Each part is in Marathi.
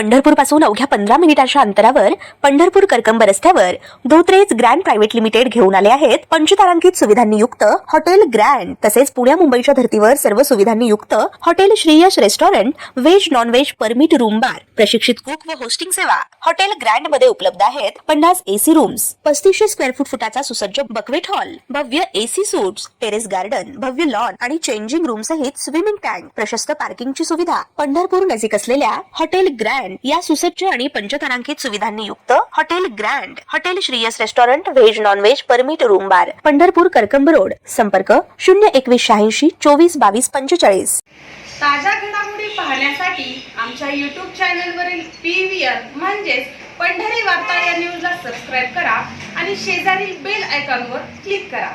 पंढरपूर पासून अवघ्या 15 मिनिटांच्या अंतरावर पंढरपूर करकंब रस्त्यावर धोत्रेज ग्रँड प्रायव्हेट लिमिटेड घेऊन आले आहेत पंचतारांकित सुविधांनी युक्त हॉटेल ग्रँड। तसेच पुण्या मुंबईच्या धर्तीवर सर्व सुविधांनी युक्त hotel Shriyash restaurant, veg non veg permit room bar, प्रशिक्षित कुक व होस्टिंग सेवा हॉटेल ग्रँड मध्ये उपलब्ध आहेत। 50 एसी रूम्स, 3500 स्क्वेअर फुटाचा सुसज्ज बकवेट हॉल, भव्य एसी सूट्स, टेरेस गार्डन, भव्य लॉन आणि चेंजिंग रूम सहित स्विमिंग टँक, प्रशस्त पार्किंगची सुविधा। पंढरपूर नजीक असलेल्या हॉटेल ग्रँड या सुसज्ज आणि पंचतारांकित सुविधांनी युक्त hotel grand, hotel Shriyas restaurant, veg non veg permit room बार, पंढरपूर करकंब रोड। संपर्क 02186 24 22 45। ताज्या घडामोडी पाहण्यासाठी आमच्या YouTube चॅनलवरील PVR म्हणजेच पंढरी वार्ता या न्यूजला सबस्क्राइब करा आणि शेजारील बेल आयकॉनवर क्लिक करा।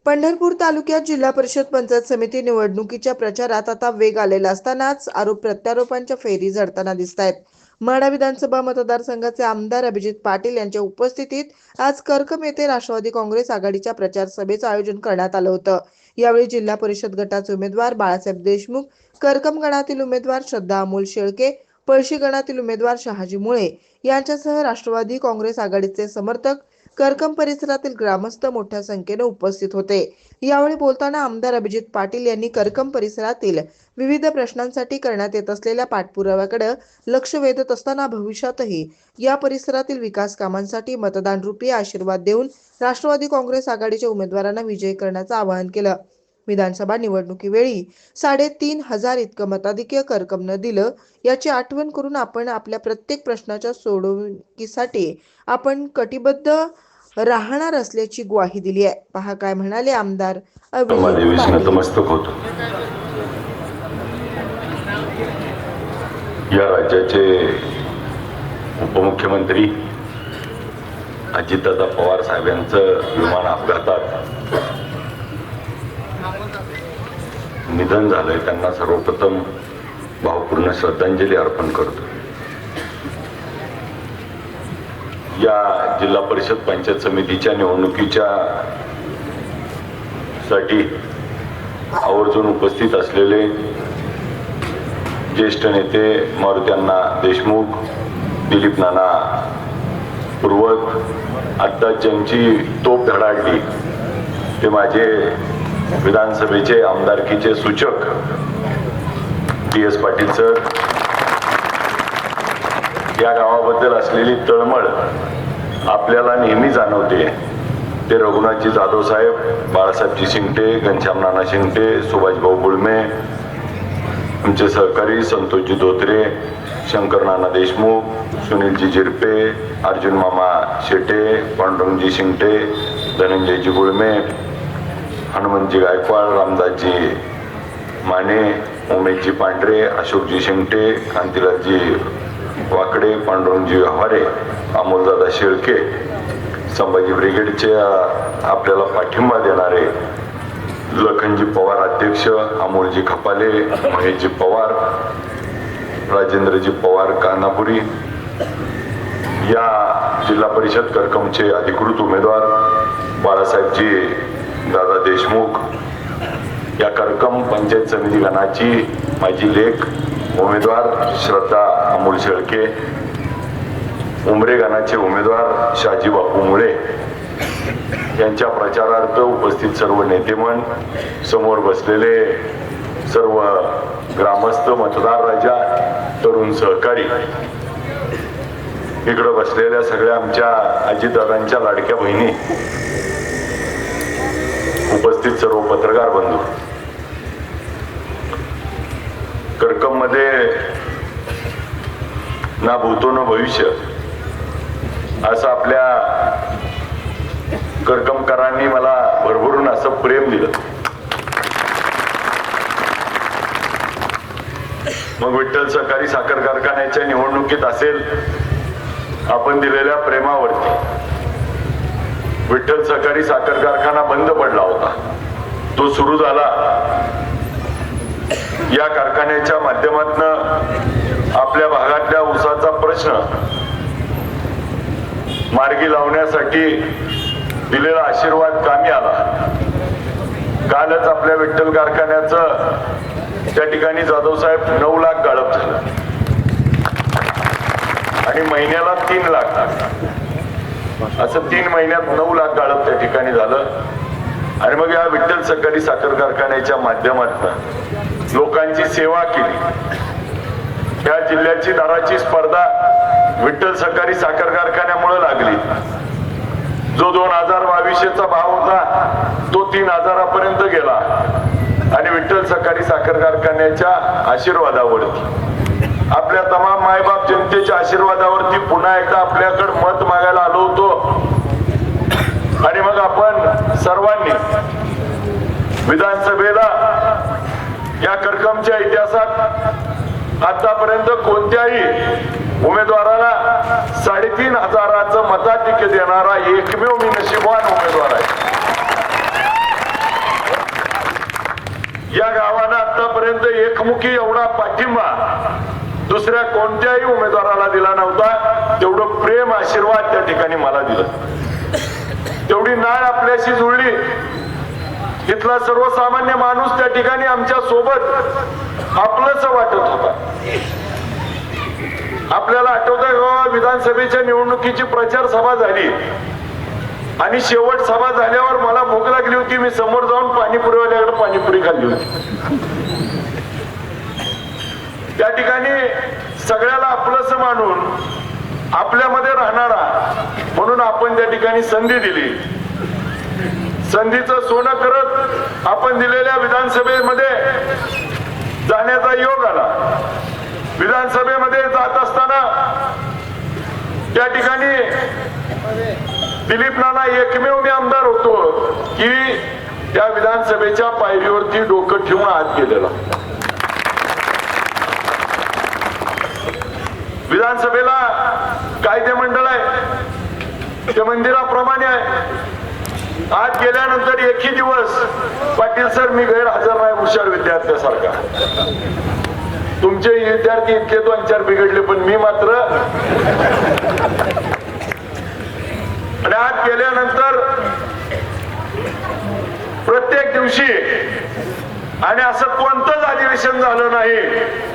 पंढरपूर तालुक्यात जिल्हा परिषद पंचायत समिती निवडणुकीच्या प्रचारात आता वेग आलेला असतानाच आरोप प्रत्यारोपांच्या फेरी झडताना दिसत आहेत। माढा विधानसभा मतदारसंघाचे आमदार अभिजित पाटील यांच्या उपस्थितीत आज करकम येथे राष्ट्रवादी काँग्रेस आघाडीच्या प्रचार सभेचं आयोजन करण्यात आलं होतं। यावेळी जिल्हा परिषद गटाचे उमेदवार बाळासाहेब देशमुख, करकम गणातील उमेदवार श्रद्धा अमोल शेळके, पळशी गणातील उमेदवार शहाजी मुळे यांच्यासह राष्ट्रवादी काँग्रेस आघाडीचे समर्थक, करकम परिसरातील ग्रामस्थ मोठ्या संख्येने उपस्थित होते। यावेळी बोलताना आमदार अभिजित पाटील यांनी करकम परिसरातील विविध प्रश्नांसाठी करण्यात येत असलेल्या पाठपुराव्याकडे लक्ष वेधत असताना भविष्यातही या परिसरातील विकास कामांसाठी मतदान रूपी आशीर्वाद देऊन राष्ट्रवादी काँग्रेस आघाडीच्या उमेदवारांना विजयी करण्याचं आवाहन केलं। विधानसभा निवडणुकीवेळी 3,500 इतकं मताधिक्य करकमनं दिलं, याची आठवण करून आपण आपल्या प्रत्येक प्रश्नाच्या सोडवणुकीसाठी आपण कटिबद्ध राहणार असल्याची ग्वाही दिली आहे। पहा काय म्हणाले आमदार नतमस्तक होतो। या राज्याचे उपमुख्यमंत्री अजितदादा पवार साहेबांचं विमान अपघातात निधन झालंय, त्यांना सर्वप्रथम भावपूर्ण श्रद्धांजली अर्पण करतो। या जिल्हा परिषद पंचायत समितीच्या निवडणुकीच्या साठी आवर्जून उपस्थित असलेले ज्येष्ठ नेते मारुती अण्णा देशमुख, दिलीप नाना पूर्वक आता ज्यांची तोप धडाडली ते माझे विधानसभेचे आमदारकीचे सूचक DS पाटील सर, या गावाबद्दल असलेली तळमळ आपल्याला नेहमी जाणवते। ते रघुनाथजी जाधव साहेब, बाळासाहेबजी शिंगटे, घनश्याम नाना शिंगटे, सुभाषभाऊ गुळमे, आमचे सहकारी संतोषजी धोत्रे, शंकर नाना देशमुख, सुनीलजी जिरपे, अर्जुन मामा शेटे, पांडुरंगजी शिंगटे, धनंजयजी गुळमे, हनुमंतजी गायकवाड, रामदासजी माने, उमेशजी पांढरे, अशोकजी शिंगटे, कांतीलालजी वाकडे, पांडुरंगजी व्यवहारे, अमोलदादा शेळके, संभाजी ब्रिगेडचे आपल्याला पाठिंबा देणारे लखनजी पवार अध्यक्ष, अमोलजी खपाले, महेशजी पवार, राजेंद्रजी पवार कानापुरी, या जिल्हा परिषद करकमचे अधिकृत उमेदवार बाळासाहेबजी दादा देशमुख, या करकम पंचायत समिती गणाची माझी लेख उमेदवार श्रद्धा अमोल शेळके, उमरे गणाचे उमेदवार शहाजी बापू मुळे यांच्या प्रचारार्थ उपस्थित सर्व नेतेमन, समोर बसलेले सर्व ग्रामस्थ, मतदार राजा, तरुण सहकारी, इकडे बसलेल्या सगळ्या आमच्या अजितदादांच्या लाडक्या बहिणी, उपस्थित सर्व पत्रकार बंधू, करकम मध्ये ना भूतो न भविष्य असं आपल्या करकमकरांनी मला भरभरून असं प्रेम दिलं। मग विठ्ठल सहकारी साखर कारखान्याच्या निवडणुकीत असेल आपण दिलेल्या प्रेमावरती, विठ्ठल सहकारी साखर कारखाना बंद पडला होता, तो सुरू झाला। या कारखान्याच्या माध्यमातून आपल्या भागातल्या ऊसाचा प्रश्न मार्गी लावण्यासाठी दिलेला आशीर्वाद कामी आला। कालच आपल्या विठ्ठल कारखान्याचं त्या ठिकाणी जाधव साहेब 9 लाख गाळप झालं। आणि महिन्याला 3 लाख, असं 3 महिन्यात 9 लाख गाळप त्या ठिकाणी झालं. आणि मग या विठ्ठल सहकारी साखर कारखान्याच्या माध्यमातून लोकांची सेवा केली. या जिल्ह्याची दराची स्पर्धा विठ्ठल सहकारी साखर कारखान्यामुळे लागली. जो 2022चा भाव होता तो 3000 पर्यंत गेला. आणि विठ्ठल सहकारी साखर कारखान्याच्या आशीर्वादावरती, आपल्या तमाम मायबाप जनतेच्या आशीर्वादावरती पुन्हा एकदा आपल्याकडे मत मागायला आलो होतो. आणि मग आपण सर्वांनी विधानसभेला या करकमच्या इतिहासात आतापर्यंत कोणत्याही उमेदवाराला 3500 मताधिक्य देणारा एकमेव मी नशीबवान उमेदवार आहे. या गावानं आतापर्यंत एकमुखी एवढा पाठिंबा दुसऱ्या कोणत्याही उमेदवाराला दिला नव्हता. तेवढं प्रेम आशीर्वाद त्या ठिकाणी मला दिलं. तेवढी नाळ आपल्याशी जुळली. इथला सर्वसामान्य माणूस त्या ठिकाणी आमच्या सोबत आपलंच वाटत होता. आपल्याला आठवतंय का, विधानसभेच्या निवडणुकीची प्रचार सभा झाली आणि शेवट सभा झाल्यावर मला भूक लागली होती. मी समोर जाऊन पाणीपुरीवाल्याकडे पाणीपुरी खाल्ली होती. त्या ठिकाणी सगळ्याला आपलंच मानून आपल्यामध्ये राहणारा म्हणून आपण त्या ठिकाणी संधी दिली. संधीचं सोनं करत आपण दिलेल्या विधानसभेमध्ये जाण्याचा योग आला. विधानसभेमध्ये जात असताना त्या ठिकाणी दिलीप नाना एकमेव मी आमदार होतो की त्या विधानसभेच्या पायरीवरती डोकं ठेवून आत गेलेला. विधानसभेला कायदे मंडळ आहे, ते मंदिराप्रमाणे आहे. आत गेल्यानंतर एकही दिवस पाटील सर मी गैरहजर नाही हुशार विद्यार्थ्यासारखा. तुमचे विद्यार्थी इतके 2-4 बिघडले पण मी मात्र. आणि आत गेल्यानंतर प्रत्येक दिवशी आणि असं कोणतंच अधिवेशन झालं नाही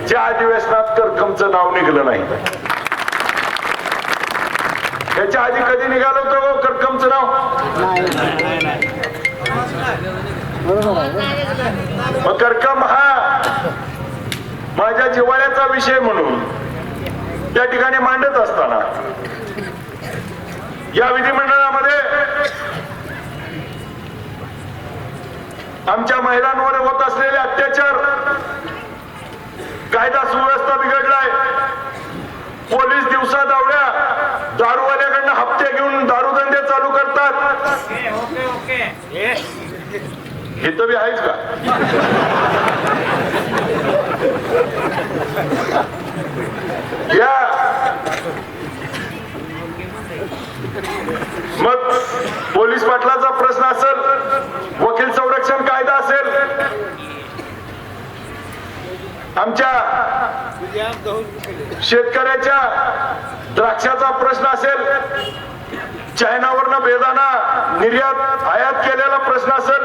ज्या अधिवेशनात करकमचं नाव निघलं नाही. याच्या आधी कधी निघालं होतं करकमचं नाव? मग करकम हा माझ्या जिव्हाळ्याचा विषय म्हणून त्या ठिकाणी मांडत असताना या विधिमंडळामध्ये आमच्या महिलांवर होत असलेले अत्याचार, कायदा सुव्यवस्था बिघडलाय. पोलीस दिवसा दावड्या दारूवाल्याकडनं हप्ते घेऊन दारूधंदे चालू करतात. हे तर बी आहेच का? या मग पोलीस पाटलाचा प्रश्न असेल, वकील संरक्षण कायदा असेल, आमच्या शेतकऱ्याच्या द्राक्षाचा प्रश्न असेल, चायनावरनं बेदाना निर्यात आयात केलेला प्रश्न असेल,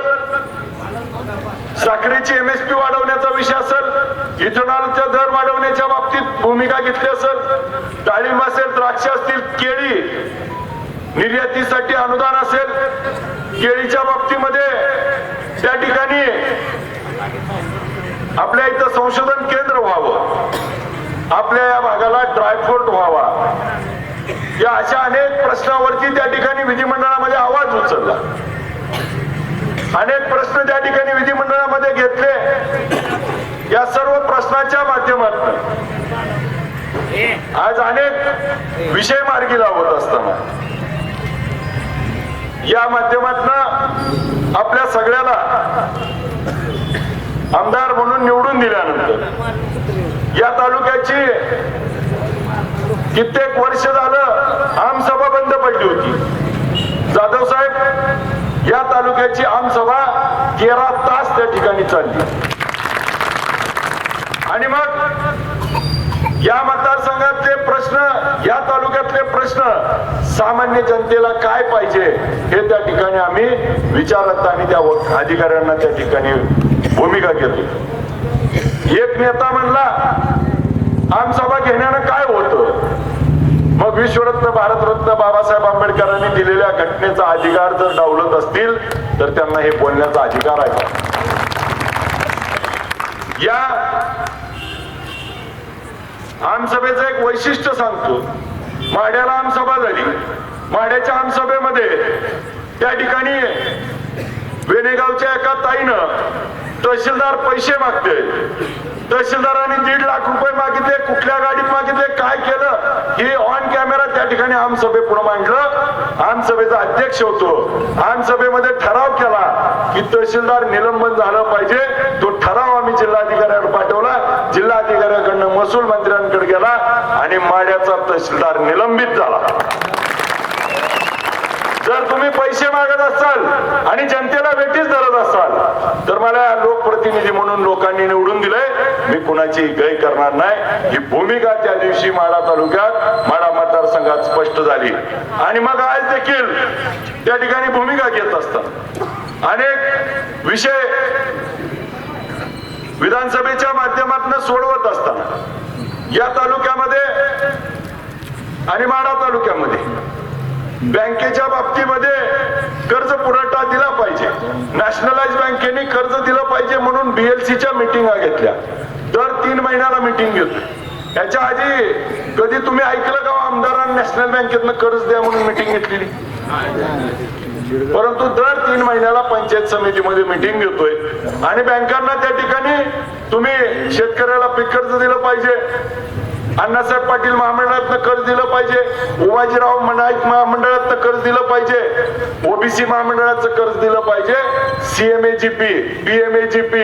साखरेची MSP वाढवण्याचा विषय असेल, इथेनॉलचा दर वाढवण्याच्या बाबतीत भूमिका घेतली असेल, डाळिंब असेल, द्राक्ष असतील, केळी निर्यातीसाठी अनुदान असेल, केळीच्या बाबतीमध्ये त्या ठिकाणी आपल्या इथं संशोधन केंद्र व्हावं, आपल्या या भागाला ड्रायफ्रूट व्हावा, या अशा अनेक प्रश्नावरती त्या ठिकाणी विधिमंडळामध्ये आवाज उचलला. अनेक प्रश्न त्या ठिकाणी विधिमंडळामध्ये घेतले. या सर्व प्रश्नाच्या माध्यमातून आज अनेक विषय मार्गी लावत असताना या माध्यमातून आपल्या सगळ्याला आमदार म्हणून निवडून दिल्यानंतर या तालुक्याची कित्येक वर्ष झालं आमसभा बंद पडली होती. जाधव साहेब, या तालुक्याची आमसभा 13 तास त्या ठिकाणी चालली. आणि मग या मतदारसंघातले प्रश्न, या तालुक्यातले प्रश्न, सामान्य जनतेला काय पाहिजे हे त्या ठिकाणी आम्ही विचारत आणि त्या अधिकाऱ्यांना त्या ठिकाणी भूमिका घेतो. एक नेता म्हणला आमसभा घेण्यानं काय होतं, भारतरत्न बाबासाहेब आंबेडकरांनी दिलेल्या घटनेचा अधिकार जर डावलत असतील तर त्यांना हे बोलण्याचा अधिकार आहे का? या आमसभेचं एक वैशिष्ट्य सांगतो. माढ्याला आमसभा झाली. माढ्याच्या आमसभेमध्ये त्या ठिकाणी वेणेगावच्या एका ताईनं तहसीलदार पैसे मागते. तहसीलदारांनी 1.5 लाख रुपये मागितले. कुठल्या गाडीत मागितले, काय केलं हे ऑन कॅमेरा त्या ठिकाणी आमसभे पुढे मांडलं. आमसभेचा अध्यक्ष होतो. आमसभेमध्ये ठराव केला की तहसीलदार निलंबन झालं पाहिजे. तो ठराव आम्ही जिल्हाधिकाऱ्यांवर पाठवला. जिल्हाधिकाऱ्याकडनं महसूल मंत्र्यांकडे गेला आणि माढ्याचा तहसीलदार निलंबित झाला. जर तुम्ही पैसे मागत असाल आणि जनतेला वेठीस धरत असाल तर मला लोकप्रतिनिधी म्हणून लोकांनी निवडून दिलंय. मी कुणाची गय करणार नाही. ही भूमिका त्या दिवशी माढा तालुक्यात माढा मतदारसंघात स्पष्ट झाली. आणि मग आज देखील त्या ठिकाणी भूमिका घेत असतात. अनेक विषय विधानसभेच्या माध्यमातून सोडवत असताना या तालुक्यामध्ये आणि माढा तालुक्यामध्ये बँकेच्या बाबतीमध्ये कर्ज पुरवठा दिला पाहिजे. नॅशनलाइज बँकेने कर्ज दिलं पाहिजे म्हणून BLCच्या मिटिंगा घेतल्या. दर 3 महिन्याला मिटिंग घेतो. याच्या आधी कधी तुम्ही ऐकलं का आमदारांना नॅशनल बँकेतनं कर्ज द्या म्हणून मिटिंग घेतलेली? परंतु दर 3 महिन्याला पंचायत समितीमध्ये मिटिंग घेतोय. आणि बँकांना त्या ठिकाणी तुम्ही शेतकऱ्याला पीक कर्ज दिलं पाहिजे, अण्णासाहेब पाटील महामंडळातनं कर्ज दिलं पाहिजे, उमाजीराव नाईक महामंडळातनं कर्ज दिलं पाहिजे, OBC महामंडळाचं कर्ज दिलं पाहिजे, CMAGP, PMAGP,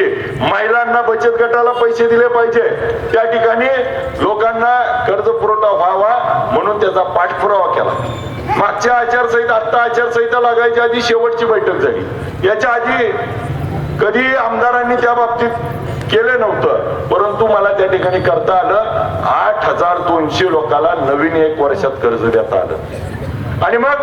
महिलांना बचत गटाला पैसे दिले पाहिजे. त्या ठिकाणी लोकांना कर्ज पुरवठा व्हावा म्हणून त्याचा पाठपुरावा केला. मागच्या आचारसंहिता, आता आचारसंहिता लागायच्या आधी शेवटची बैठक झाली. याच्या आधी कधी आमदारांनी त्या बाबतीत केले नव्हतं. परंतु मला त्या ठिकाणी करता आलं. 8,200 लोकांना नवीन 1 वर्षात कर्ज देता आलं. आणि मग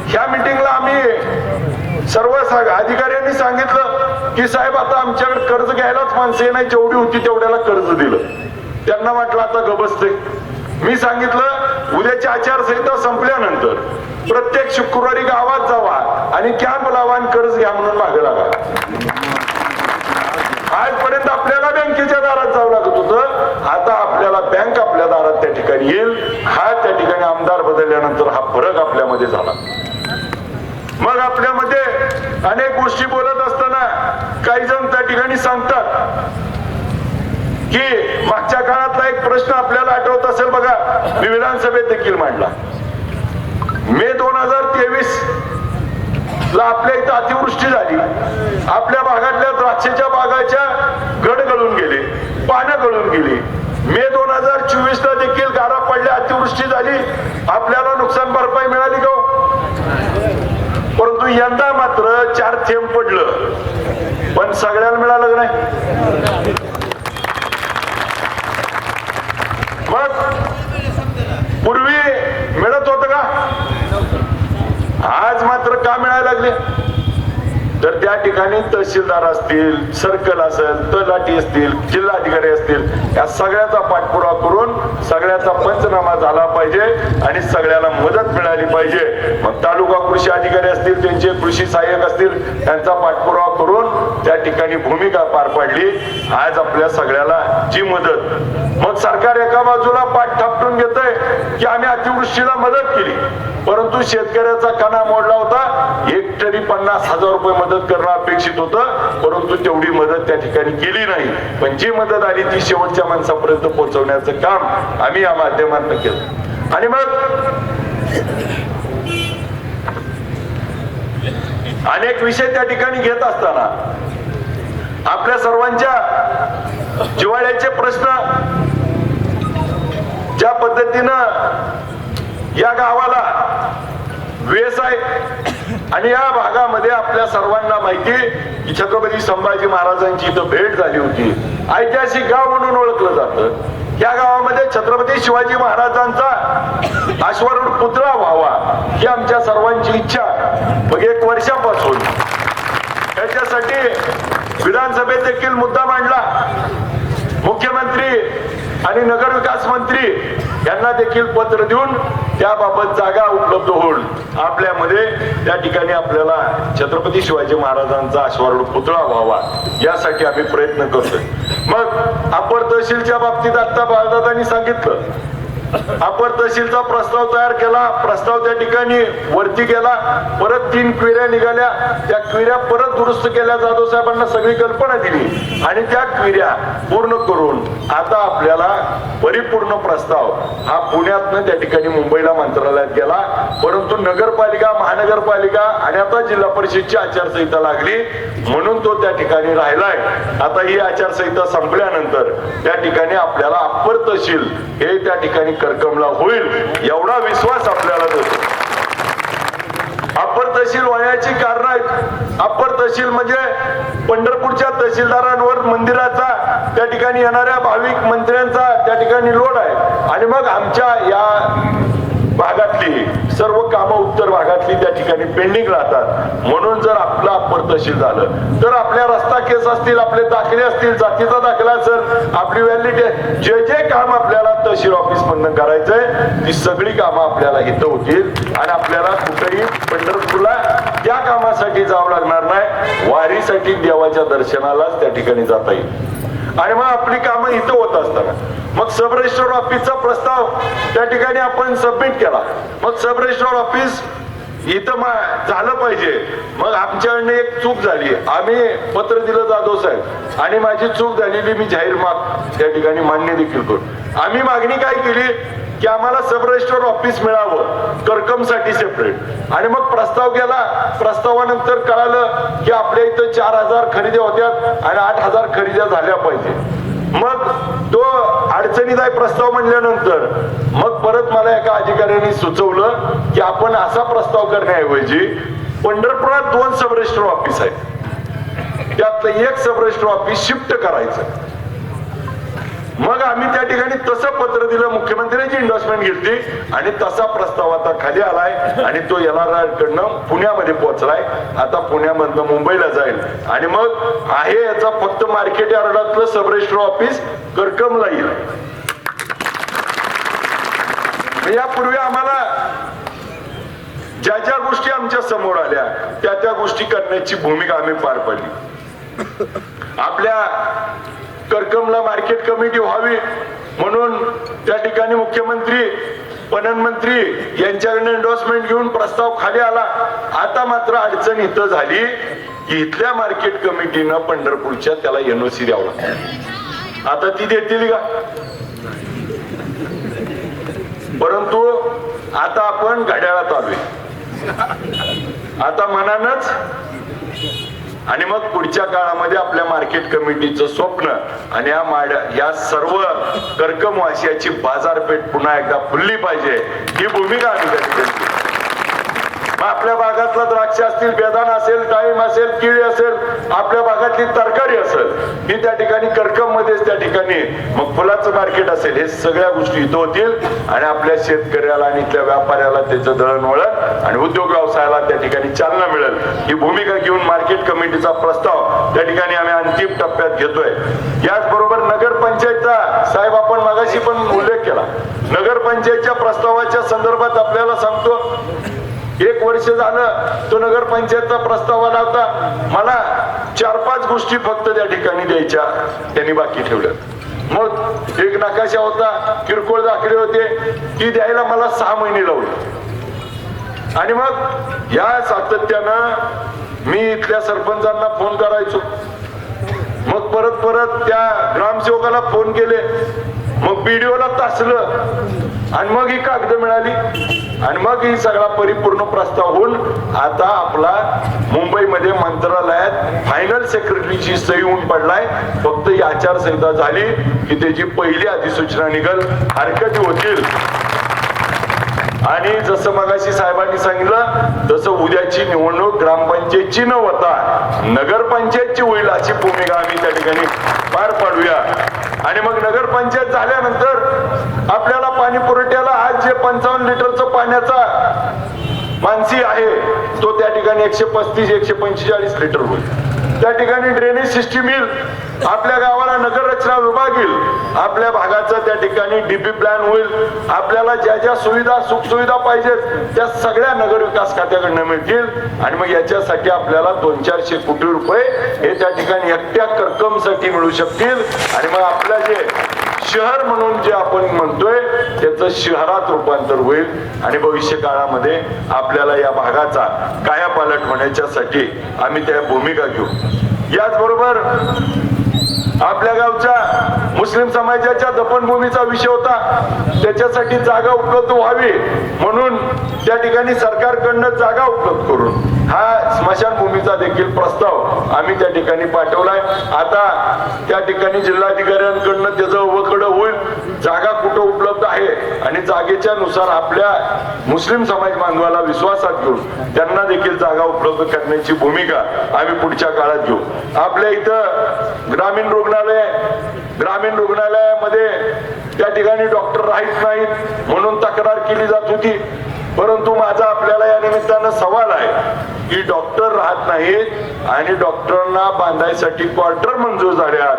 ह्या मिटिंगला आम्ही सर्व अधिकाऱ्यांनी सांगितलं की साहेब आता आमच्याकडे कर्ज घ्यायलाच माणसं नाही, जेवढी होती तेवढ्याला कर्ज दिलं. त्यांना वाटलं आता गबसते. मी सांगितलं उद्याची आचारसंहिता संपल्यानंतर प्रत्येक शुक्रवारी गावात जावा आणि कॅम्प लावा आणि कर्ज घ्या म्हणून मागे लागा. आजपर्यंत आपल्याला बँकेच्या दारात जावं लागत होतं. आता आपल्याला बँक आपल्या दारात त्या ठिकाणी येईल. हा त्या ठिकाणी आमदार बदलल्यानंतर हा फरक आपल्यामध्ये झाला. मग आपल्यामध्ये अनेक गोष्टी बोलत असताना काही जण त्या ठिकाणी सांगतात की मागच्या काळातला एक प्रश्न आपल्याला आठवत असेल बघा, मी विधानसभेत देखील मांडला. मे 2023 ला आपल्या इथं अतिवृष्टी झाली. आपल्या भागातल्या द्राक्षाच्या बागाच्या गड गळून गेले, पानं गळून गेली. मे 2024 ला देखील गारा पडल्या, अतिवृष्टी झाली. आपल्याला नुकसान भरपाई मिळाली का? परंतु यंदा मात्र 4 थेंब पडलं, पण सगळ्याला मिळालं नाही. मग पूर्वी मिळत होतं का? आज मात्र का मिळायला लागले? तर त्या ठिकाणी तहसीलदार असतील, सर्कल असेल, तलाठी असतील, जिल्हाधिकारी असतील, या सगळ्याचा पाठपुरावा करून सगळ्याचा पंचनामा झाला पाहिजे आणि सगळ्याला मदत मिळाली पाहिजे. मग तालुका कृषी अधिकारी असतील, त्यांचे कृषी सहाय्यक असतील, त्यांचा पाठपुरावा करून त्या ठिकाणी भूमिका पार पाडली. आज आपल्या सगळ्याला जी मदत, मग सरकार एका बाजूला पाठ थापटून घेतंय की आम्ही अतिवृष्टीला मदत केली, परंतु शेतकऱ्याचा कणा मोडला होता. हेक्टरी 50,000 रुपये मदत करणं अपेक्षित होतं, परंतु तेवढी मदत त्या ठिकाणी केली नाही. पण जी मदत आली ती शेवटच्या माणसापर्यंत पोहोचवण्याचं काम आम्ही या माध्यमातून केलं. आणि मग अनेक विषय त्या ठिकाणी घेत असताना आपल्या सर्वांच्या जिव्हाळ्याचे प्रश्न ज्या पद्धतीनं या गावाला वेस आहे आणि या भागामध्ये आपल्या सर्वांना माहिती की छत्रपती संभाजी महाराजांची इथं भेट झाली होती. ऐतिहासिक गाव म्हणून ओळखलं जातं. या गावामध्ये छत्रपती शिवाजी महाराजांचा अश्वारूढ पुतळा व्हावा ही आमच्या सर्वांची इच्छा मग 1 वर्षापासून. याच्यासाठी विधानसभेत देखील मुद्दा मांडला. मुख्यमंत्री आणि नगरविकास मंत्री यांना देखील पत्र देऊन त्याबाबत जागा उपलब्ध होऊन आपल्यामध्ये त्या ठिकाणी आपल्याला छत्रपती शिवाजी महाराजांचा अश्वारूढ पुतळा व्हावा यासाठी आम्ही प्रयत्न करतोय. मग अपर तहसीलच्या बाबतीत आता बाळदादांनी सांगितलं, अपर तहसीलचा प्रस्ताव तयार केला, प्रस्ताव त्या ठिकाणी वरती गेला, परत 3 क्वेऱ्या निघाल्या, त्या क्वेऱ्या परत दुरुस्त केल्या, जाधव साहेबांना सगळी कल्पना दिली आणि त्या क्वेऱ्या पूर्ण करून आता आपल्याला परिपूर्ण प्रस्ताव हा पुण्यातनं त्या ठिकाणी मुंबईला मंत्रालयात गेला. परंतु नगरपालिका, महानगरपालिका आणि आता जिल्हा परिषदची आचारसंहिता लागली म्हणून तो त्या ठिकाणी राहिलाय. आता ही आचारसंहिता संपल्यानंतर त्या ठिकाणी आपल्याला अप्पर तहसील हे त्या ठिकाणी करकमला होईल एवढा विश्वास आपल्याला देतो. अप्पर तहसील होण्याची कारण आहेत. अप्पर तहसील म्हणजे पंढरपूरच्या तहसीलदारांवर मंदिराचा त्या ठिकाणी येणाऱ्या भाविक मंत्र्यांचा त्या ठिकाणी लोड आहे आणि मग आमच्या या भागातली सर्व कामं उत्तर भागातली त्या ठिकाणी पेंडिंग राहतात. म्हणून जर आपलं अप्पर तहसील झालं तर आपल्या रस्ता केस असतील, आपले दाखले असतील, जातीचा दाखला असेल, आपली व्हॅलिडिटी, जे काम आपल्याला तहसील ऑफिस मधून करायचंय ती सगळी कामं आपल्याला इथं होतील आणि आपल्याला कुठेही पंढरपूरला त्या कामासाठी जावं लागणार नाही. वारीसाठी देवाच्या दर्शनालाच त्या ठिकाणी जाता येईल आणि मग आपली कामं इथं होत असताना मग सब रजिस्टर ऑफिसचा प्रस्ताव त्या ठिकाणी आपण सबमिट केला. मग सब रजिस्टर ऑफिस इथं झालं पाहिजे. मग आमच्याकडनं एक चूक झाली, आम्ही पत्र दिलं जाधव साहेब आणि माझी चूक झालेली मी जाहीर त्या ठिकाणी मान्य देखील करू. आम्ही मागणी काय केली की आम्हाला सब रजिस्टर ऑफिस मिळावं करकमसाठी सेपरेट आणि मग प्रस्ताव केला. प्रस्तावानंतर कळालं की आपल्या इथं 4000 खरेदी होत्या आणि 8000 खरेद्या झाल्या पाहिजे. मग तो अडचणीदायक प्रस्ताव म्हणल्यानंतर मग परत मला एका अधिकाऱ्यांनी सुचवलं की आपण असा प्रस्ताव करण्याऐवजी पंढरपुरात 2 सब रजिस्टर ऑफिस आहेत, त्यातलं एक सब रजिस्टर ऑफिस शिफ्ट करायचं. मग आम्ही त्या ठिकाणी तसं पत्र दिलं, मुख्यमंत्र्यांची एंडोर्समेंट घेतली आणि तसा प्रस्ताव आता खाली आलाय आणि तो येणाऱ्याकडनं पुण्यामध्ये पोहोचलाय. आता पुण्यामधनं मुंबईला जाईल आणि मग आहे याचा फक्त मार्केट यार्डातलं सब रजिस्टर ऑफिस करकमला येईल. यापूर्वी आम्हाला ज्या ज्या गोष्टी आमच्या समोर आल्या त्या त्या गोष्टी करण्याची भूमिका आम्ही पार पाडली. आपल्या करकमला मार्केट कमिटी व्हावी म्हणून त्या ठिकाणी मुख्यमंत्री, पणन मंत्री यांच्याकडे एंडोर्समेंट घेऊन प्रस्ताव खाली आला. आता मात्र अडचण इथं झाली की इथल्या मार्केट कमिटीनं पंढरपूरच्या त्याला एनओसी द्यावं लागतं. आता ती देतील का? परंतु आता आपण घड्याळात आलोय, आता मनानच. आणि मग पुढच्या काळामध्ये आपल्या मार्केट कमिटीचं स्वप्न आणि या सर्व करकमवासियाची बाजारपेठ पुन्हा एकदा फुलली पाहिजे ही भूमिका आम्ही त्या ठिकाणी. आपल्या भागातला द्राक्ष असतील, बेदाण असेल, डाळिंब असेल, केळी असेल, आपल्या भागातली तरकारी असेल, ही त्या ठिकाणी करकम मध्येच त्या ठिकाणी मग फुलाचं मार्केट असेल, हे सगळ्या गोष्टी इथं होतील आणि आपल्या शेतकऱ्याला आणि इथल्या व्यापाऱ्याला त्याचं दळणवळण आणि उद्योग व्यवसायाला त्या ठिकाणी चालना मिळेल. ही भूमिका घेऊन मार्केट कमिटीचा प्रस्ताव त्या ठिकाणी आम्ही अंतिम टप्प्यात घेतोय. याचबरोबर नगरपंचायतचा साहेब आपण मगाशी पण उल्लेख केला, नगरपंचायतच्या प्रस्तावाच्या संदर्भात आपल्याला सांगतो 1 वर्ष झालं तो नगरपंचायतचा प्रस्ताव आला होता. मला 4-5 गोष्टी फक्त त्या ठिकाणी द्यायच्या त्यांनी बाकी ठेवल्या. मग एक नकाशा होता, किरकोळ दाखले होते, ती द्यायला मला 6 महिने लावले. आणि मग या सातत्यानं मी इथल्या सरपंचांना फोन करायचो, मग परत त्या ग्रामसेवकाला फोन केले, मग बीडीओला तासलं आणि मग ही कागद मिळाली आणि मग ही सगळा परिपूर्ण प्रस्ताव होऊन आता आपला मुंबईमध्ये मंत्रालयात फायनल सेक्रेटरीची सही होऊन पडलाय. फक्त ही आचारसंहिता झाली की त्याची पहिली अधिसूचना निघल, हरकती होतील. आणि जसं मगाशी साहेबांनी सांगितलं तसं उद्याची निवडणूक ग्रामपंचायतची न होता नगरपंचायतची होईल अशी भूमिका आम्ही त्या ठिकाणी पार पाडूया. आणि मग नगरपंचायत झाल्यानंतर आपल्याला पाणी पुरवठ्याला आज जे 55 लिटरचं पाण्याचा मानसी आहे तो त्या ठिकाणी 135-145 लिटर होईल. त्या ठिकाणी ड्रेनेज सिस्टीम येईल, आपल्या गावाला नगर रचना विभाग येईल, आपल्या भागाचा त्या ठिकाणी डीपी प्लॅन होईल, आपल्याला ज्या ज्या सुविधा सुखसुविधा पाहिजेत त्या सगळ्या नगर विकास खात्याकडनं मिळतील आणि मग याच्यासाठी आपल्याला 200-400 कोटी रुपये हे त्या ठिकाणी एकट्या कर्कमसाठी मिळू शकतील आणि मग आपलं जे शहर म्हणून जे आपण म्हणतोय त्याचं शहरात रूपांतर होईल आणि भविष्य काळामध्ये आपल्याला या भागाचा कायापालट होण्याच्यासाठी आम्ही त्या भूमिका घेऊ. याचबरोबर आपल्या गावच्या मुस्लिम समाजाच्या दफनभूमीचा विषय होता, त्याच्यासाठी जागा उपलब्ध व्हावी म्हणून त्या ठिकाणी सरकारकडनं जागा उपलब्ध करून हा स्मशानभूमीचा देखील प्रस्ताव आम्ही त्या ठिकाणी पाठवलाय. आता त्या ठिकाणी जिल्हाधिकाऱ्यांकडनं त्याचं अवकडं होईल, जागा कुठं उपलब्ध आहे आणि जागेच्या नुसार आपल्या मुस्लिम समाज बांधवाला विश्वासात घेऊन त्यांना देखील जागा उपलब्ध करण्याची भूमिका आम्ही पुढच्या काळात घेऊ. आपल्या इथं ग्रामीण रुग्णालयामध्ये त्या ठिकाणी डॉक्टर राहत नाहीत म्हणून तक्रार केली जात होती, परंतु माझा आपल्याला या निमित्तानं सवाल आहे की डॉक्टर राहत नाहीत आणि डॉक्टरांना बांधायसाठी क्वार्टर मंजूर झाल्यात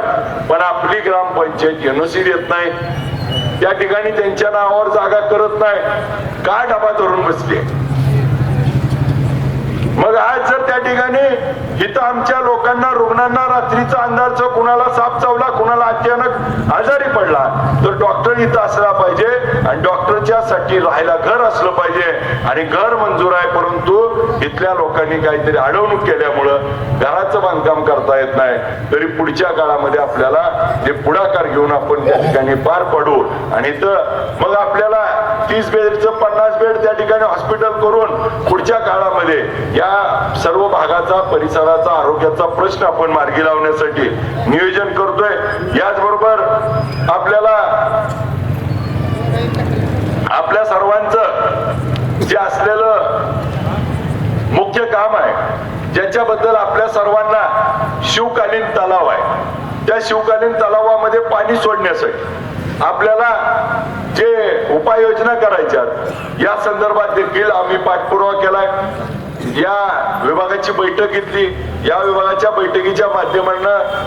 पण आपली ग्रामपंचायत एनओसी देत नाही, त्या ठिकाणी त्यांच्या नावावर जागा करत नाही, का डबा धरून बसले. मग आज जर त्या ठिकाणी इथं आमच्या लोकांना रुग्णांना रात्रीचा अंधारचं कुणाला साप चावला कुणाला अचानक आजारी पडला तर डॉक्टर इथं असला पाहिजे आणि डॉक्टरच्या साठी राहायला घर असलं पाहिजे आणि घर मंजूर आहे परंतु इथल्या लोकांनी काहीतरी अडवणूक केल्यामुळं घराचं बांधकाम करता येत नाही. तरी पुढच्या काळामध्ये आपल्याला ते पुढाकार घेऊन आपण त्या ठिकाणी पार पडू आणि इथं मग आपल्याला 30 बेडचं 50 बेड त्या ठिकाणी हॉस्पिटल करून पुढच्या काळामध्ये या सर्व भागाचा परिसराचा आरोग्याचा प्रश्न आपण मार्गी लावण्यासाठी नियोजन करतोय. याचबरोबर आपल्याला आपल्या सर्वांचं जे असलेलं मुख्य काम आहे ज्याच्याबद्दल आपल्या सर्वांना शिवकालीन तलाव आहे, त्या शिवकालीन तलावामध्ये पाणी सोडण्यासाठी आपल्याला जे उपाययोजना करायच्यात या संदर्भात देखील आम्ही पाठपुरावा केलाय. या विभागाची बैठक घेतली, या विभागाच्या बैठकीच्या माध्यमातून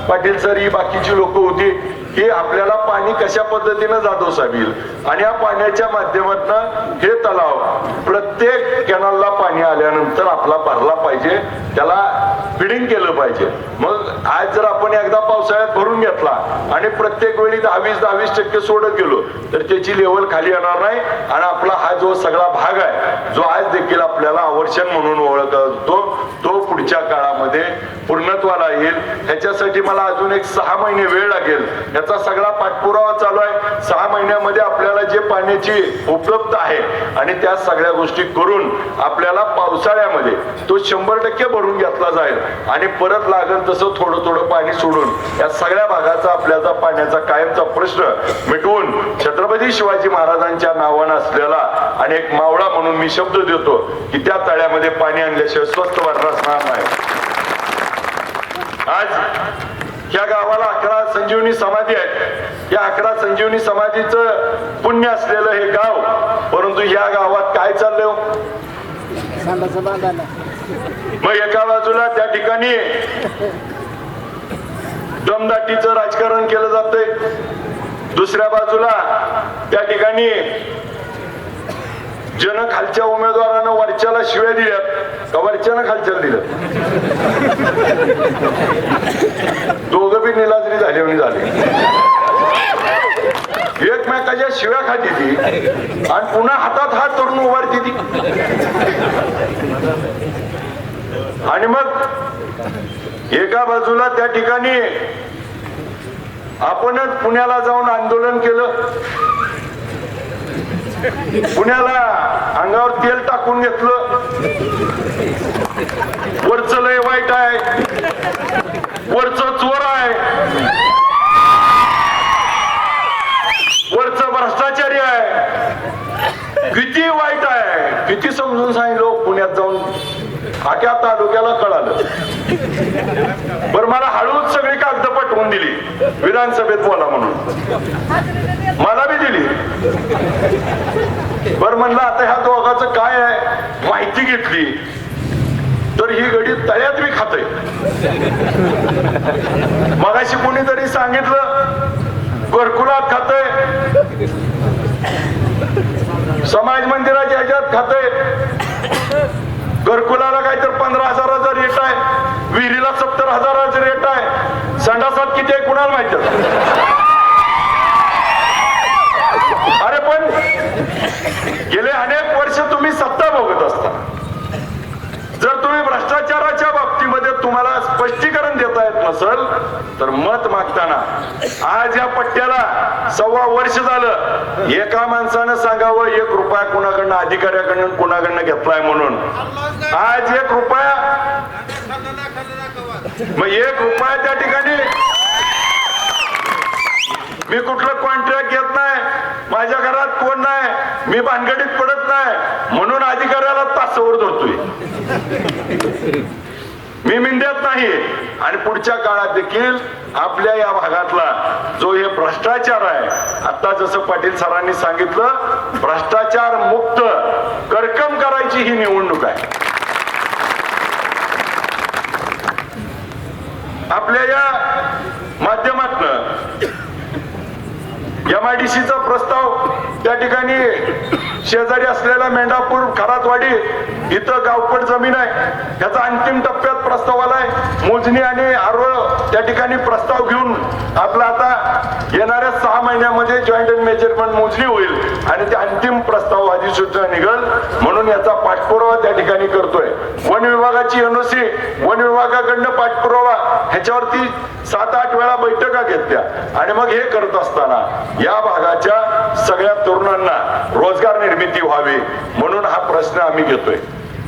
पाटील सर ही बाकीची लोक होती की आपल्याला पाणी कशा पद्धतीनं जाधव साहेब येईल आणि या पाण्याच्या माध्यमातून हे तलाव प्रत्येक कॅनलला पाणी आल्यानंतर आपला भरला पाहिजे, त्याला फिडिंग केलं पाहिजे. मग आज जर आपण एकदा पावसाळ्यात भरून घेतला आणि प्रत्येक वेळी 10-20% सोडत गेलो तर त्याची लेवल खाली येणार नाही आणि आपला हा जो सगळा भाग आहे जो आज देखील आपल्याला आवर्षण म्हणून ओळखला जातो तो पुढच्या काळामध्ये पूर्णत्वाला येईल. ह्याच्यासाठी मला अजून एक 6 महिने वेळ लागेल, याचा सगळा पाठपुरावा चालू आहे. 6 महिन्यामध्ये आपल्याला जे पाण्याची उपलब्ध आहे आणि त्या सगळ्या गोष्टी करून आपल्याला पावसाळ्यामध्ये तो 100% भरून घेतला जाईल आणि परत लागेल तसं थोडं थोडं पाणी सोडून या सगळ्या भागाचा आपल्याचा पाण्याचा कायमचा प्रश्न मिटवून छत्रपती शिवाजी महाराजांच्या नावानं असलेला आणि एक मावळा म्हणून मी शब्द देतो की त्या तळ्यामध्ये पाणी आणल्याशिवाय स्वस्त वाटणार नाही. आज या गावाला 11 संजीवनी समाधी आहेत, या 11 संजीवनी समाधीचं पुण्य असलेलं हे गाव, परंतु या गावात काय चाललंय मग एका बाजूला त्या ठिकाणी दमदाटीचं राजकारण केलं जातंय, दुसऱ्या बाजूला त्या ठिकाणी जन खालच्या उमेदवारानं वरच्याला शिव्या दिल्यात का वरच्यानं खालच्याला दिल्यात, दोघं बी निलाजरी झाले एकमेकाच्या शिव्या खाती ती आणि पुन्हा हातात हात धरून उभारती ती. आणि मग एका बाजूला त्या ठिकाणी आपणच पुण्याला जाऊन आंदोलन केलं, पुण्याला अंगावर तेल टाकून घेतलं, वरचं लय वाईट आहे, वरचं चोर आहे, वरचं भ्रष्टाचारी आहे, किती वाईट आहे किती समजून सांगितलं. पुण्यात जाऊन आख्या तालुक्याला कळालं. बरं मला हळूच सगळी कागद पटवून दिली विधानसभेत बोला म्हणून, मला बी दिली. बरं म्हणलं आता ह्या दोघांचं काय आहे माहिती घेतली तर ही गडी तळ्यात बी खाते. मगाशी कोणीतरी सांगितलं घरकुलात खाते, समाज मंदिराच्या ह्याच्यात खाते. घरकुलाला काय तर 15,000चा रेट आहे, विहिरीला 70,000चा रेट आहे, संडासात किती आहे कुणाला माहिती. अरे पण गेले अनेक वर्ष तुम्ही सत्ता भोगत असता. जर तुम्ही भ्रष्टाचाराच्या बाबतीमध्ये तुम्हाला स्पष्टीकरण देता येत नसेल तर मत मागताना आज या पट्ट्याला 1.25 वर्ष झालं एका माणसानं सांगावं 1 रुपया कुणाकडनं अधिकाऱ्याकडनं कुणाकडनं घेतलाय म्हणून. आज 1 रुपया मग 1 रुपया त्या ठिकाणी मी कुठलं कॉन्ट्रॅक्ट घेत नाही, माझ्या घरात कोण नाही, मी भानगडीत पडत नाही म्हणून अधिकाऱ्याला तासावर धरतोय. मी मिंद्यात नाही. आणि पुढच्या काळात देखील आपल्या या भागातला जो हे भ्रष्टाचार आहे, आता जसं पाटील सरांनी सांगितलं भ्रष्टाचार मुक्त करकम करायची ही निवडणूक आहे. आपल्या या माध्यमातनं MIDCचा प्रस्ताव त्या ठिकाणी शेजारी असलेला मेंढापूर खरातवाडी इथं गावपट जमीन आहे, त्याचा अंतिम टप्प्यात प्रस्ताव आलाय. मोजणी आणि आरोळ त्या ठिकाणी प्रस्ताव घेऊन आपला आता येणाऱ्या 6 महिन्यामध्ये जॉईंट मेजरमेंट मोजणी होईल आणि ते अंतिम प्रस्ताव अधिसूचना निघल म्हणून याचा पाठपुरावा त्या ठिकाणी करतोय. वन विभागाची NOC वन विभागाकडनं पाठपुरावा ह्याच्यावरती 7-8 वेळा बैठका घेतल्या आणि मग हे करत असताना या भागाच्या सगळ्या तरुणांना रोजगार निर्मिती व्हावी म्हणून हा प्रश्न आम्ही घेतोय.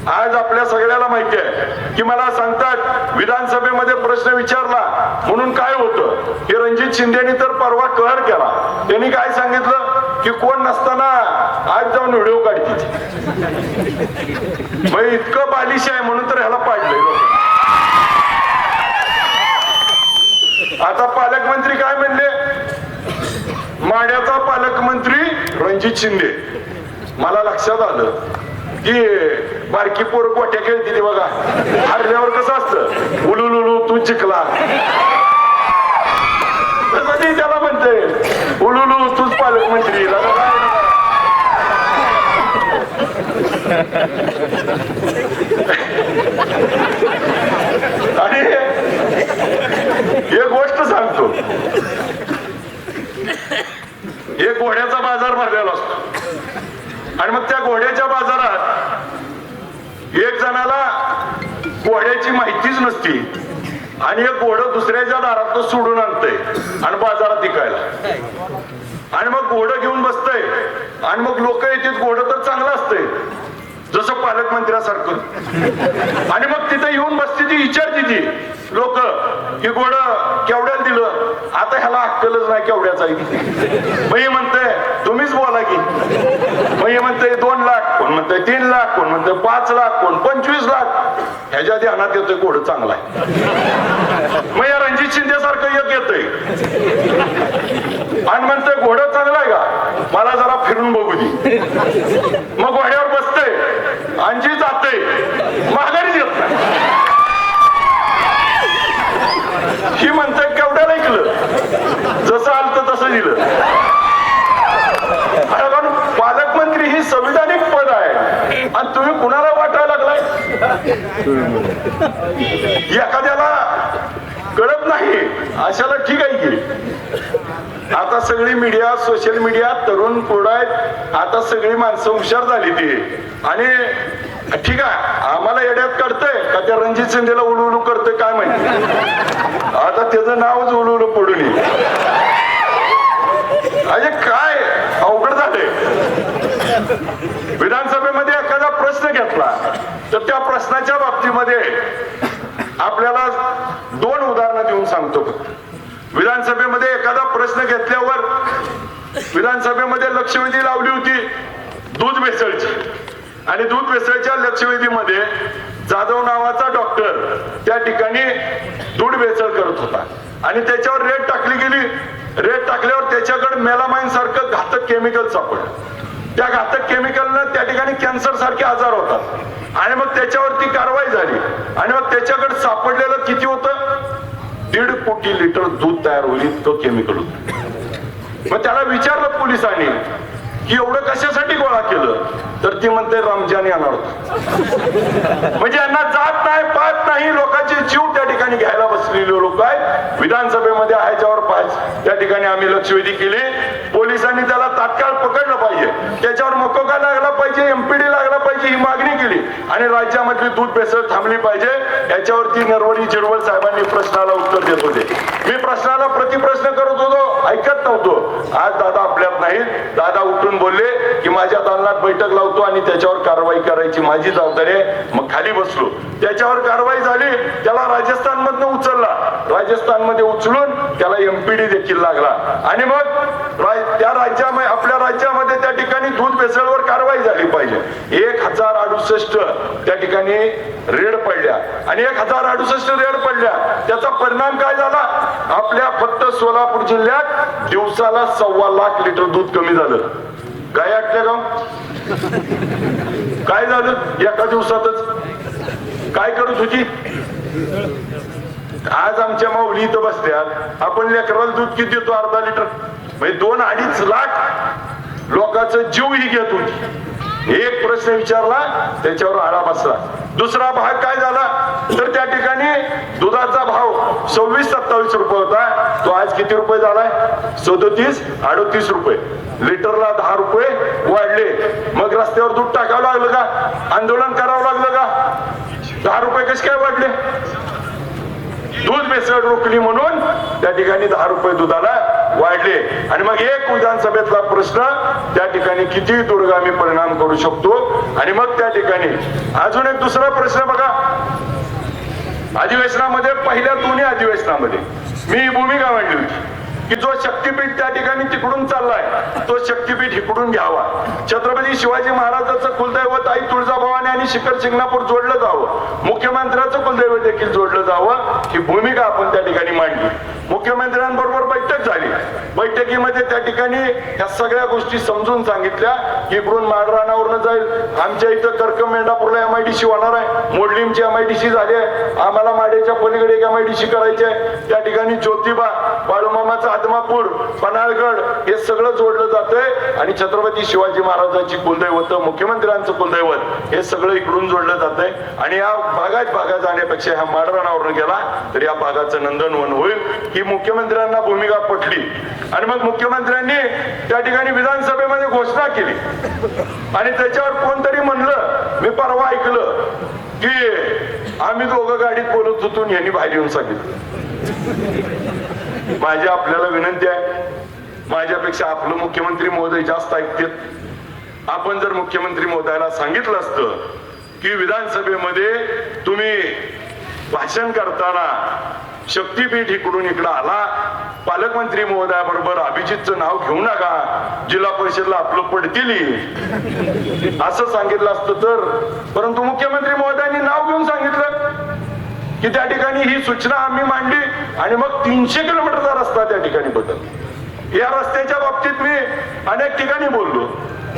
आज आपल्या सगळ्याला माहिती आहे की मला सांगतात विधानसभेमध्ये प्रश्न विचारला म्हणून काय होतं, हे रणजित शिंदेनी तर परवा कहर केला. त्यांनी काय सांगितलं की कोण नसताना आज जाऊन व्हिडिओ काढतील. मग इतकं बालिश आहे म्हणून तर ह्याला पाडलंय लोक. आता पालकमंत्री काय म्हणले, माड्याचा पालकमंत्री रणजित शिंदे. मला लक्षात आलं की बारकी पोर गोट्या खेळती बघा, हरल्यावर कसं असतं उलुलुलू तू चिकला, तसं ते त्याला म्हणते उलुलू तूच पालकमंत्री. आणि एक गोष्ट सांगतो, एक घोड्याचा बाजार भरलेला असतो आणि मग त्या घोड्याच्या बाजारात एक जणाला घोड्याची माहितीच नसती आणि एक घोडं दुसऱ्याच्या दारात सोडून आणतंय आणि बाजारात विकायला. आणि मग घोडं घेऊन बसतंय आणि मग लोक येतात, घोडं तर चांगलं असतंय जसं पालकमंत्र्यासारखं. आणि मग तिथे येऊन बसते ती, विचारते ती लोक की घोडं केवढ्याला दिलं, आता ह्याला अक्कलच नाही केवढ्याचा. मग हे म्हणतंय तुम्हीच बोला की. मग हे म्हणतंय 2 लाख, कोण म्हणतंय 3 लाख, कोण म्हणतंय 5 लाख, कोण 25 लाख. ह्याच्या ध्यानात येतोय घोडं चांगला आहे. मग या रणजित शिंदे सारखं एक येतंय आणि म्हणतंय घोडं चांगलं आहे का, मला जरा फिरून बघू दे. मग घोड्यावर बसतंय आणि जी जातंय माघारीच येत नाही. ही म्हणतंय केवढ्याला ऐकलं, जसं आलं तसं दिलं. कारण पालकमंत्री ही संविधानिक पद आहे आणि तुम्ही कुणाला वाटायला लागलाय. एखाद्याला कळत नाही अशाला ठीक आहे की. आता सगळी मीडिया, सोशल मीडिया, तरुण पुढे आहेत, आता सगळी माणसं हुशार झाली ती. आणि ठीक आहे आम्हाला येड्यात काढतंय का त्या रणजित शिंदेला उलू करतोय काय माहिती. आता त्याचं नावच उलू पडून अरे काय अवघड झालंय. विधानसभेमध्ये एखादा प्रश्न घेतला तर त्या प्रश्नाच्या बाबतीमध्ये आपल्याला 2 उदाहरणं देऊन सांगतो फक्त. विधानसभेमध्ये एखादा प्रश्न घेतल्यावर विधानसभेमध्ये लक्षवेधी लावली होती दूध भेसळची आणि दूध भेसळच्या लक्षवेधीमध्ये जाधव नावाचा डॉक्टर त्या ठिकाणी दूध भेसळ करत होता आणि त्याच्यावर रेट टाकली गेली. रेट टाकल्यावर त्याच्याकडे मेलामाइन सारखं घातक केमिकल सापडलं त्या घातक केमिकलनं त्या ठिकाणी कॅन्सर सारखे आजार होतात आणि मग त्याच्यावरती कारवाई झाली आणि मग त्याच्याकडे सापडलेलं किती होतं 1.5 कोटी लिटर दूध तयार होईल इतकं केमिकल होतं. मग त्याला विचारलं पोलिसांनी की एवढं कशासाठी गोळा केलं तर ती म्हणते रमजान येणार होतं. म्हणजे यांना जात नाही पाहत नाही लोकांचे जीव त्या ठिकाणी घ्यायला बसलेले लोक आहेत. विधानसभेमध्ये ह्याच्यावर त्या ठिकाणी आम्ही लक्षवेधी केली. पोलिसांनी त्याला तात्काळ पकडलं पाहिजे, त्याच्यावर मकोका लागला पाहिजे, एमपीडी लागला पाहिजे ही मागणी केली आणि राज्यामधली दूध भेसळ थांबली पाहिजे. याच्यावरती नरवरी जिरवळ साहेबांनी प्रश्नाला उत्तर देत होते. मी प्रश्नाला प्रतिप्रश्न करत होतो, ऐकत नव्हतो. आज दादा आपल्यात नाहीत. दादा उठून बोलले की माझ्या दालनात बैठक लावतो आणि त्याच्यावर कारवाई करायची माझी जबाबदारी आहे. मग खाली बसलो, त्याच्यावर कारवाई झाली. त्याला राजस्थान मधनं उचलला, राजस्थान मध्ये उचलून त्याला एमपीडी देखील लागला आणि मग त्या राज्यामध्ये आपल्या राज्यामध्ये त्या ठिकाणी दूध भेसळवर कारवाई झाली पाहिजे. 1068 त्या ठिकाणी रेड पडल्या आणि 1068 रेड पडल्या. त्याचा परिणाम काय झाला? आपल्या फक्त सोलापूर जिल्ह्यात दिवसाला 1.25 लाख लिटर दूध कमी झालं. काय वाटलं गाव? काय झालं एका दिवसातच? काय करत होती? आज आमच्या माऊली इथं बसत्यात, आपण लेकराला दूध किती देतो? 1/2 लिटर. म्हणजे 2-2.5 लाख लोकांचं जीवही घेत होती. एक प्रश्न विचारला त्याच्यावर आळा बसला. दुसरा भाग काय झाला तर त्या ठिकाणी दुधाचा भाव 26-27 रुपये होता, तो आज किती रुपये झालाय? 37-38 रुपये. लिटरला 10 रुपये वाढले. मग रस्त्यावर दूध टाकावं लागलं का? आंदोलन करावं लागलं का? 10 रुपये कसे काय वाढले? दूध भेसळ रोखली म्हणून त्या ठिकाणी 10 रुपये दुधाला वाढले. आणि मग एक विधानसभेतला प्रश्न त्या ठिकाणी किती दूरगामी परिणाम करू शकतो. आणि मग त्या ठिकाणी अजून एक दुसरा प्रश्न बघा. अधिवेशनामध्ये पहिल्या 2 अधिवेशनामध्ये मी भूमिका मांडली होती की जो शक्तीपीठ त्या ठिकाणी तिकडून चाललाय तो शक्तीपीठ इकडून घ्यावा. छत्रपती शिवाजी महाराजांचं कुलदैवत आई तुळजाभवानी आणि शिखर शिंगणापूर जोडलं जावं, मुख्यमंत्र्यांचं कुलदैवत देखील जोडलं जावं, ही भूमिका आपण त्या ठिकाणी मांडली. मुख्यमंत्र्यांबरोबर बैठक झाली. बैठकीमध्ये त्या ठिकाणी ह्या सगळ्या गोष्टी समजून सांगितल्या. इकडून माळरानावरनं जाईल, आमच्या इथं कर्कम मेंढापूरला MIDC होणार आहे, मोडलीमची MIDC झाली आहे, आम्हाला माड्याच्या पलीकडे एक MIDC करायची आहे. त्या ठिकाणी ज्योतिबा, बाळूमामाचा आदमापूर, पन्हाळगड हे सगळं जोडलं जातंय आणि छत्रपती शिवाजी महाराजांची कुलदैवत, मुख्यमंत्र्यांचं कुलदैवत हे सगळं इकडून जोडलं जातंय. आणि या भागात जाण्यापेक्षा ह्या माळरानावरनं गेला तर या भागाचं नंदनवन होईल. ही मुख्यमंत्र्यांना भूमिका पटली आणि मग मुख्यमंत्र्यांनी त्या ठिकाणी विधानसभेमध्ये घोषणा केली आणि त्याच्यावर कोणतरी म्हणलं, मी परवा ऐकलं की आम्ही दोघं गाडीत बोलत होतो यांनी बाहेर येऊन सांगितलं. माझी आपल्याला विनंती आहे, माझ्यापेक्षा आपलं मुख्यमंत्री महोदय जास्त ऐकतात. आपण जर मुख्यमंत्री महोदयाला सांगितलं असतं की विधानसभेमध्ये तुम्ही भाषण करताना शक्तीपीठ इकडून इकडं आला, पालकमंत्री महोदयाबरोबर अभिजितचं नाव घेऊ नका, जिल्हा परिषदला आपलं पडतील असं सांगितलं असतं तर. परंतु मुख्यमंत्री महोदयांनी नाव घेऊन सांगितलं की त्या ठिकाणी ही सूचना आम्ही मांडली आणि मग 300 किलोमीटरचा रस्ता त्या ठिकाणी बदल. या रस्त्याच्या बाबतीत मी अनेक ठिकाणी बोललो.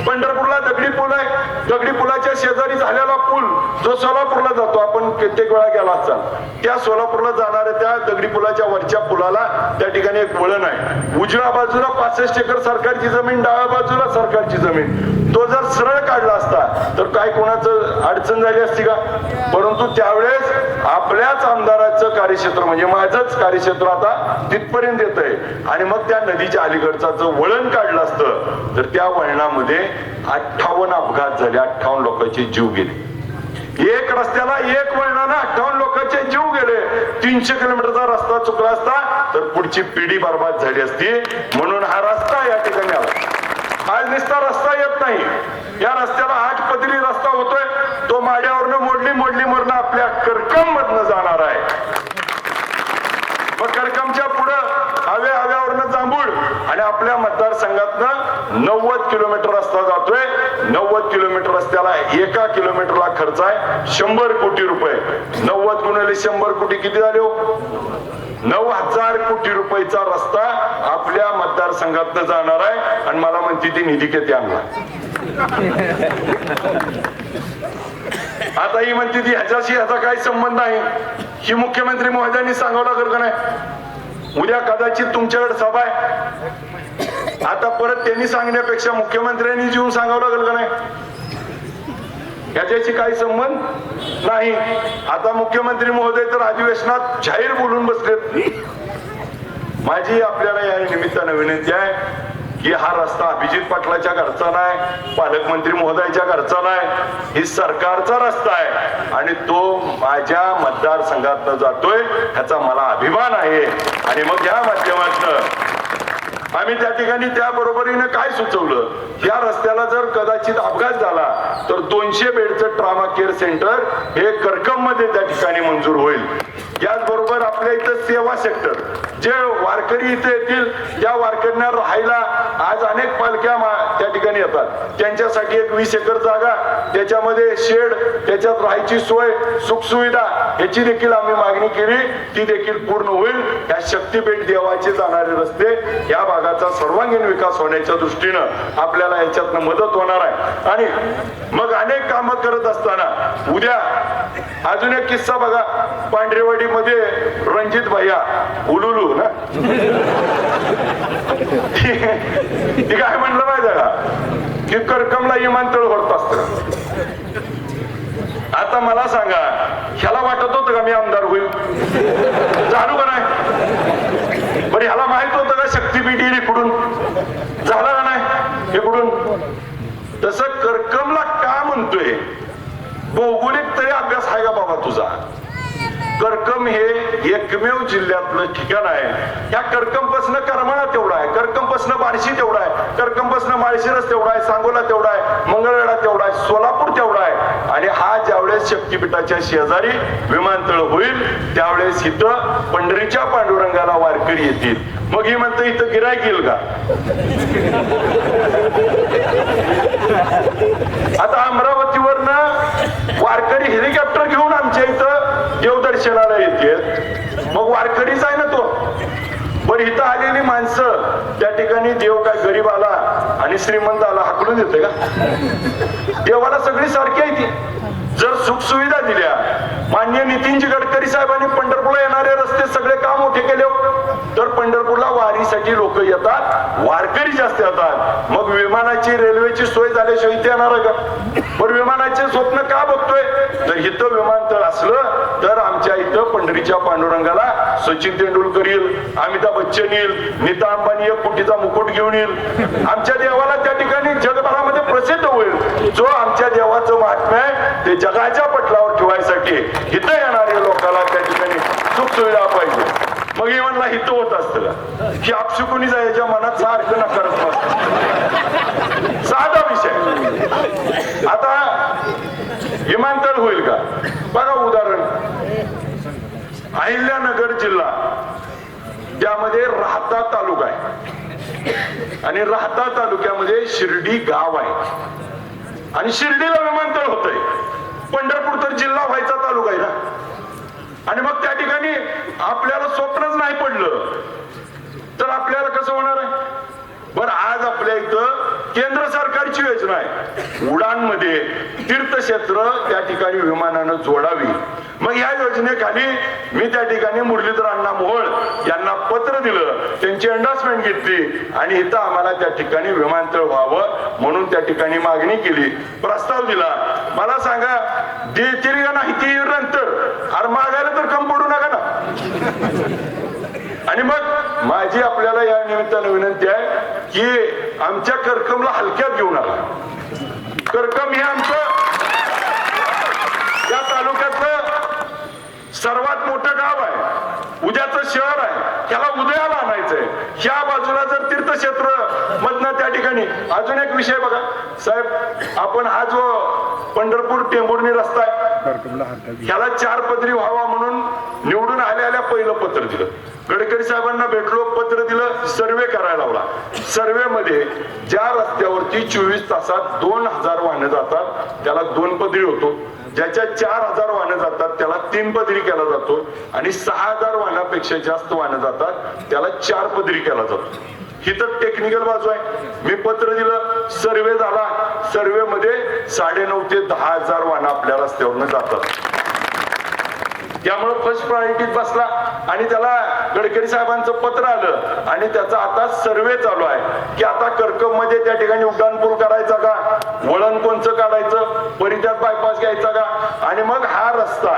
पंढरपूरला दगडी पूल आहे, दगडी पुलाच्या शेजारी झालेला पूल जो सोलापूरला जातो, आपण कित्येक वेळा गेला असाल, त्या सोलापूरला जाणाऱ्या त्या दगडी पुलाच्या वरच्या पुलाला त्या ठिकाणी एक वळण आहे. उजव्या बाजूला 65 एकर सरकारची जमीन, डाव्या बाजूला सरकारची जमीन. तो जर सरळ काढला असता तर काय कोणाचं अडचण झाली असती का? परंतु त्यावेळेस आपल्याच आमदाराचं कार्यक्षेत्र म्हणजे माझंच कार्यक्षेत्र आता तिथपर्यंत येत आहे आणि मग त्या नदीच्या अलीकडचा जो वळण काढलं असतं तर त्या वळणामध्ये 58 अपघात झाले, 58 लोकांचे जीव गेले. एक रस्त्याला एक वळणानं 58 लोकांचे जीव गेले. 300 किलोमीटरचा रस्ता चुकला असता तर पुढची पिढी बर्बाद झाली असती. म्हणून हा रस्ता या ठिकाणी आला. आज नुसता रस्ता येत नाही, या रस्त्याला 8 पदरी रस्ता होतोय. तो माड्यावरनं मोडलीमरनं आपल्या करकम मधनं जाणार आहे. मग करकमच्या पुढं हव्यावरनं जांभूळ आणि आपल्या मतदारसंघातनं 90 किलोमीटर रस्ता जातोय. 90 किलोमीटर रस्त्याला एका किलोमीटरला खर्च आहे 100 कोटी रुपये. 90 गुणिले 100 कोटी किती झाले हो? 9,000 कोटी रुपयाचा रस्ता आपल्या मतदारसंघातनं जाणार आहे आणि मला म्हणते ती निधी किती आणला. आता ही म्हणते ती ह्याच्याशी ह्याचा काही संबंध नाही, ही मुख्यमंत्री महोदयांनी सांगावं लागेल का नाही? उद्या कदाचित तुमच्याकडे सभा आहे, आता परत त्यांनी सांगण्यापेक्षा मुख्यमंत्र्यांनी जीवन सांगावं लागेल का नाही? याच्याशी काही संबंध नाही. आता मुख्यमंत्री महोदय तर अधिवेशनात जाहीर बोलून बसलेत. माझी आपल्याला या निमित्तानं विनंती आहे की हा रस्ता अभिजित पाटलाच्या घरचा नाही, पालकमंत्री महोदयाच्या घरचा नाही, ही सरकारचा रस्ता आहे आणि तो माझ्या मतदारसंघातनं जातोय, ह्याचा मला अभिमान आहे. आणि मग या माध्यमातनं आम्ही त्या ठिकाणी त्या बरोबरीने काय सुचवलं, या रस्त्याला जर कदाचित अपघात झाला तर 200 बेडचं ट्रॉमा केअर सेंटर हे करकम मध्ये त्या ठिकाणी मंजूर होईल. याचबरोबर आपल्या इथं सेवा सेक्टर, जे वारकरी इथे येतील त्या वारकऱ्यांना राहायला आज अनेक पालख्या त्या ठिकाणी येतात, त्यांच्यासाठी एक 20 एकर जागा, त्याच्यामध्ये शेड, त्याच्यात राहायची सोय, सुखसुविधा याची देखील आम्ही मागणी केली, ती देखील पूर्ण होईल. या शक्तीपीठ देवाचे जाणारे रस्ते या भागाचा सर्वांगीण विकास होण्याच्या दृष्टीनं आपल्याला याच्यातनं मदत होणार आहे. आणि मग अनेक कामं करत असताना उद्या अजून एक किस्सा बघा, पांढरेवाडी मध्ये रणजित भैया उलुलू ना ती काय म्हणलं माहिती का की करकमला विमानतळ होत असत. आता मला सांगा, ह्याला वाटत होतं का मी आमदार होईल? जाणू का नाही? बरं, ह्याला माहित होतं का शक्तीपीठ येईल इकडून? झाला का नाही इकडून? तसं करकमला का म्हणतोय? भौगोलिक तरी अभ्यास आहे का बाबा तुझा? करकम हे एकमेव जिल्ह्यातलं ठिकाण आहे. या करकम पासन करमाळा तेवढा आहे, करकम पासन बार्शी तेवढा आहे, करकम पासन माळशिरस तेवढा आहे, सांगोला तेवढा आहे, मंगळवेढा तेवढा आहे, सोलापूर तेवढा आहे. आणि हा ज्यावेळेस शक्तीपीठाच्या शेजारी विमानतळ होईल त्यावेळेस इथं पंढरीच्या पांडुरंगाला वारकरी येतील. मग ही म्हणतं इथं गिऱ्हाईक येईल का? आता अमरावतीवरनं वारकरी हेलिकॉप्टर घेऊन आमच्या इथं देवदर्शनाला येते, मग वारकरीच आहे ना तो. पण इथं आलेली माणसं त्या ठिकाणी देव काय गरीब आला आणि श्रीमंत आला हाकलून देते का? देवाला सगळी सारखी आहे ती. जर सुखसुविधा दिल्या, माननीय नितीनजी गडकरी साहेबांनी पंढरपूरला येणारे रस्ते सगळे काम मोठे केले, तर पंढरपूरला वारीसाठी लोक येतात, वारकरी जास्त येतात. मग विमानाची रेल्वेची सोय झाल्याशिवाय इथे येणार का? पण विमानाचे स्वप्न का बघतोय? जर इथं विमानतळ असलं तर आमच्या इथं पंढरीच्या पांडुरंगाला सचिन तेंडुलकर येईल, अमिताभ बच्चन येईल, नीता अंबानी 1 कोटीचा मुकुट घेऊन येईल. आमच्या देवाला त्या ठिकाणी जगभरामध्ये प्रसिद्ध होईल. जो आमच्या देवाचं महात्म्य आहे ते जगाच्या पटलावर ठेवायसाठी इथं येणाऱ्या लोकांना त्या ठिकाणी सुखसुविधा पाहिजे. मग हे म्हणला हित होत असतं का की आपसुकुनी जायच्या मनात सारखं नकारत नसतं. साधा विषय. आता विमानतळ होईल का? बघा उदाहरण, अहिल्यानगर जिल्हा त्यामध्ये राहता तालुका आहे आणि राहता तालुक्यामध्ये शिर्डी गाव आहे आणि शिर्डीला विमानतळ होतंय. पंढरपूर तर जिल्हा व्हायचा तालुका आहे ना. आणि मग त्या ठिकाणी आपल्याला स्वप्नच नाही पडलं तर आपल्याला कसं होणार आहे? बरं, आज आपल्या इथं केंद्र सरकारची योजना आहे, उडानमध्ये तीर्थक्षेत्र त्या ठिकाणी विमानानं जोडावी. मग या योजनेखाली मी त्या ठिकाणी मुरलीधर अण्णा मोहोळ यांना पत्र दिलं, त्यांची एंडोर्समेंट घेतली आणि इथं आम्हाला त्या ठिकाणी विमानतळ व्हावं म्हणून त्या ठिकाणी मागणी केली, प्रस्ताव दिला. मला सांगा, देतील का नाही ती नंतर? अरे मागायला तर कम पडू नका ना. आणि मग माझी आपल्याला या निमित्तानं विनंती आहे की आमच्या करकमला हलक्यात घेऊ नका. करकम हे आमचं या तालुक्यातलं सर्वात मोठं गाव आहे, उद्याचं शहर आहे, त्याला उदयाला आणायचंय. ह्या बाजूला जर तीर्थक्षेत्र मधनं त्या ठिकाणी अजून एक विषय बघा साहेब, आपण हा जो पंढरपूर टेंभुर्णी रस्ता आहे ह्याला 4 पदरी व्हावा म्हणून निवडून आल्या पहिलं पत्र दिलं. गडकरी साहेबांना भेटलो, पत्र दिलं, सर्वे करायला लावला. सर्वे मध्ये ज्या रस्त्यावरती 24 तासात 2000 वाहनं जातात त्याला 2 पदरी होतो, ज्याच्या 4000 वाहनं जातात त्याला 3 पदरी केला जातो आणि 6000 वाहनापेक्षा जास्त वाहनं जातात त्याला 4 पदरी केला जातो. ही तर टेक्निकल बाजू आहे. मी पत्र दिलं, सर्वे झाला. सर्वे मध्ये 9,500 ते 10,000 वाहनं आपल्या रस्त्यावरनं जातात. त्यामुळे फर्स्ट प्रायोरिटीत बसला आणि त्याला गडकरी साहेबांचं पत्र आलं आणि त्याचा आता सर्वे चालू आहे की आता करकम मध्ये त्या ठिकाणी उड्डाणपूल करायचा का, वळण कोणचं काढायचं, परित्यात बायपास घ्यायचा का, आणि मग हा रस्ता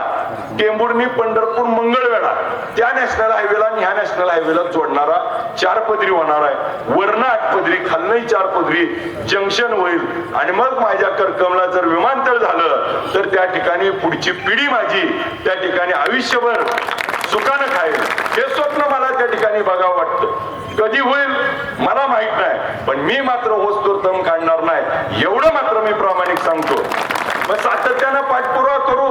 टेंभुर्णी पंढरपूर मंगळवेढा त्या नॅशनल हायवेला आणि ह्या नॅशनल हायवेला जोडणारा 4 पदरी होणार आहे. वरनं 8 पदरी, खालनही 4 पदरी जंक्शन होईल. आणि मग माझ्या करकमला जर विमानतळ झालं तर त्या ठिकाणी पुढची पिढी माझी त्या ठिकाणी आयुष्यभर सुखानं खाईल. हे स्वप्न मला त्या ठिकाणी बघावं वाटतं. कधी होईल मला माहित नाही, पण मी मात्र होस्तोर दम काढणार नाही एवढं मात्र मी प्रामाणिक सांगतो. मग सातत्यानं पाठपुरावा करू.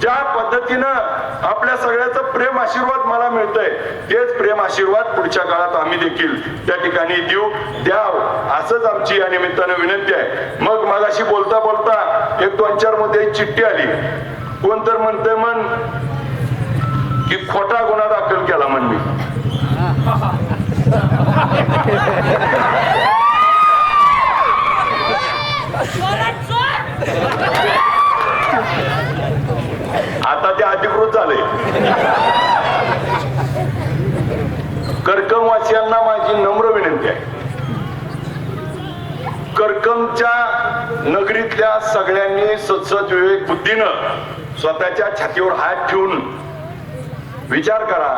ज्या पद्धतीनं आपल्या सगळ्याचं प्रेम आशीर्वाद मला मिळतंय तेच प्रेम आशीर्वाद पुढच्या काळात आम्ही देखील त्या ठिकाणी द्यावं असंच आमची या निमित्तानं विनंती आहे. मग मगाशी बोलता बोलता 1-2-4 मध्ये चिठ्ठी आली. कोण तर म्हणतंय म्हण की खोटा गुन्हा दाखल केला म्हणली. आता ते अधिकृत झाले. करकमवासियांना माझी नम्र विनंती आहे. करकमच्या नगरीतल्या सगळ्यांनी सदसद विवेक बुद्धीनं स्वतःच्या छातीवर हात ठेवून विचार करा.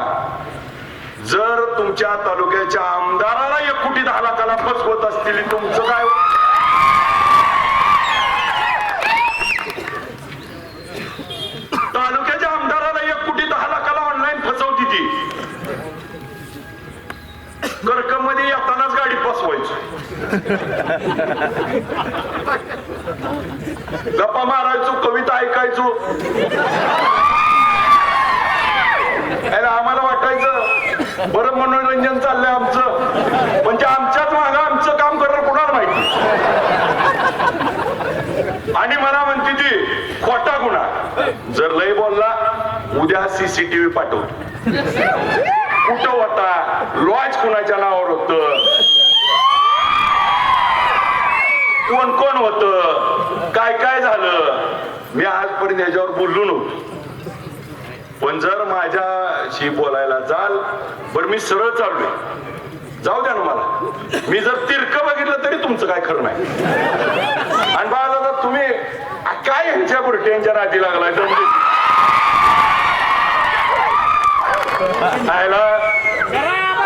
जर तुमच्या तालुक्याच्या आमदाराला 1 कोटी 10 लाखाला फसवत असतील तुमचं काय? तालुक्याच्या आमदाराला 1 कोटी 10 लाखाला ऑनलाईन फसवती ती. करकम मध्ये येतानाच गाडी फसवायची, गप्पा मारायचो, कविता ऐकायचो. आम्हाला वाटायचं बरं मनोरंजन चाललंय आमचं, म्हणजे आमच्याच मागं आमचं काम करणार कोणाला माहिती. आणि मला म्हणते ती खोटा गुन्हा. जर लय बोलला उद्या CCTV पाठवतो. कुठं होता, लॉज कुणाच्या नावावर होत, कोण कोण होत, काय काय झालं, मी आजपर्यंत याच्यावर बोललो नव्हतो. पण जर माझ्याशी बोलायला जाल बरं मी सरळ चाललोय, जाऊ द्या ना मला. मी जर तिरकं बघितलं तरी तुमचं काय खरं नाही. आणि बाळा तुम्ही काय यांच्या बुरट्यांच्या नादी लागलाय.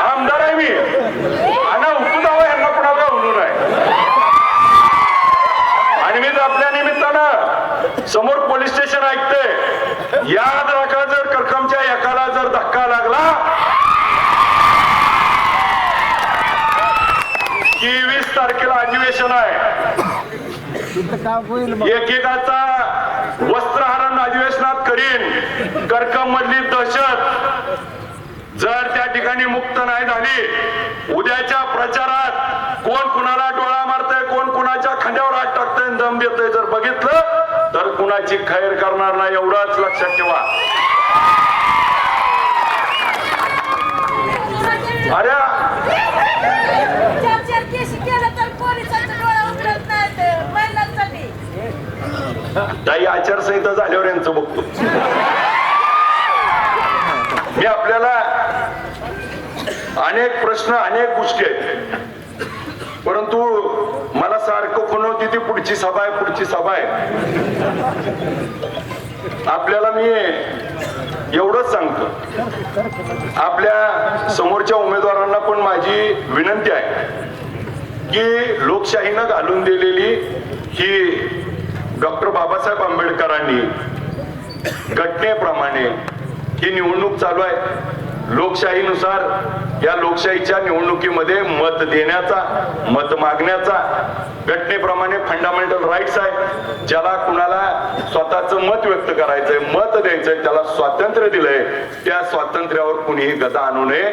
आमदार आहे मी, आणि उठू जावं यांना कुणाला म्हणून आहे. आणि मी आपल्या निमित्तानं समोर पोलीस स्टेशन ऐकतोय. याद राखा, जर करकमच्या एकाला जर धक्का लागला 23 तारखेला अधिवेशन आहे. एकेकाचा वस्त्रहरण अधिवेशनात करीन. करकम मधली दहशत जर त्या ठिकाणी मुक्त नाही झाली, उद्याच्या प्रचारात कोण कुणाला डोळा मारतय, कोण कुणाच्या खांद्यावर हात टाकतय, दम देतय जर बघितलं तर कुणाची खैर करणार नाही, एवढंच लक्षात ठेवा. अरे ताई आचारसंहिता झाल्यावर यांचं बघतो मी. आपल्याला अनेक प्रश्न, अनेक गोष्टी आहेत, परंतु मला सारखं खुणवती ती पुढची सभा आहे, पुढची सभा आहे. आपल्याला मी एवढंच सांगतो, आपल्या समोरच्या उमेदवारांना पण माझी विनंती आहे की लोकशाहीनं घालून दिलेली ही डॉक्टर बाबासाहेब आंबेडकरांनी घटनेप्रमाणे ही निवडणूक चालू आहे. लोकशाहीनुसार या लोकशाहीच्या निवडणुकीमध्ये मत देण्याचा, मत मागण्याचा घटनेप्रमाणे फंडामेंटल राईट्स आहे. ज्याला कुणाला स्वतःचं मत व्यक्त करायचंय, मत द्यायचंय, त्याला स्वातंत्र्य दिलंय. त्या स्वातंत्र्यावर कुणीही गदा आणू नये.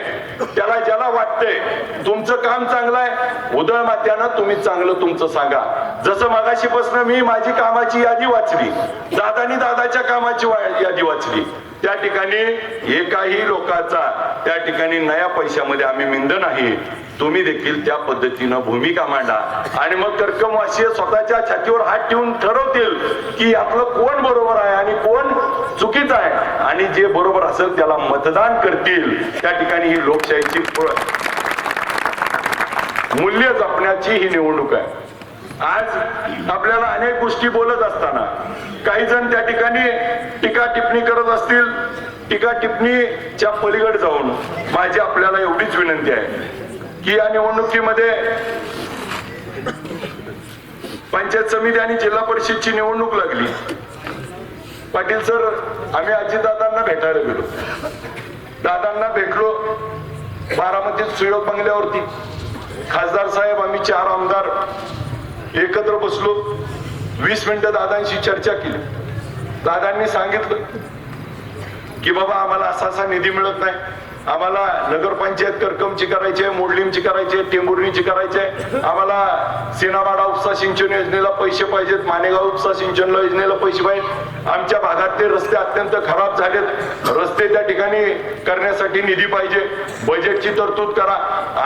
त्याला ज्याला वाटतंय तुमचं काम चांगलं आहे, उदळ मात्यानं तुम्ही चांगलं तुमचं सांगा. जसं मगाशी पासून मी माझी कामाची यादी वाचली, दादानी दादाच्या कामाची यादी वाचली, त्या ठिकाणी एकाही लोकांचा त्या ठिकाणी नया पैशामध्ये आम्ही मिंद नाही. तुम्ही देखील त्या पद्धतीनं भूमिका मांडा आणि मग कर्कमवासीय स्वतःच्या छातीवर हात ठेवून ठरवतील की आपलं कोण बरोबर आहे आणि कोण चुकीचं आहे, आणि जे बरोबर असेल त्याला मतदान करतील. त्या ठिकाणी ही लोकशाहीची मूल्य जपण्याची ही निवडणूक आहे. आज आपल्याला अनेक गोष्टी बोलत असताना काही जण त्या ठिकाणी टीका टिप्पणी करत असतील. टीका टिप्पणीच्या पलीकडे जाऊन माझी आपल्याला एवढीच विनंती आहे की या निवडणुकीमध्ये पंचायत समिती आणि जिल्हा परिषदची निवडणूक लागली. पाटील सर, आम्ही अजितदादांना भेटायला गेलो. दादांना भेटलो बारामतीत सुयोग बंगल्यावरती. खासदार साहेब, आम्ही 4 आमदार एकत्र बसलो. 20 मिनिटं दादांशी चर्चा केली. दादांनी सांगितलं की बाबा आम्हाला असा असा निधी मिळत नाही, आम्हाला नगरपंचायत करकमची करायची आहे, मोडलीमची करायची आहे, टेंभुर्णीची करायची आहे, आम्हाला सेनावाडा उपसा सिंचन योजनेला पैसे पाहिजेत, मानेगाव उपसा सिंचन योजनेला पैसे पाहिजेत, आमच्या भागातले रस्ते अत्यंत खराब झालेत, रस्ते त्या ठिकाणी करण्यासाठी निधी पाहिजे, बजेटची तरतूद करा.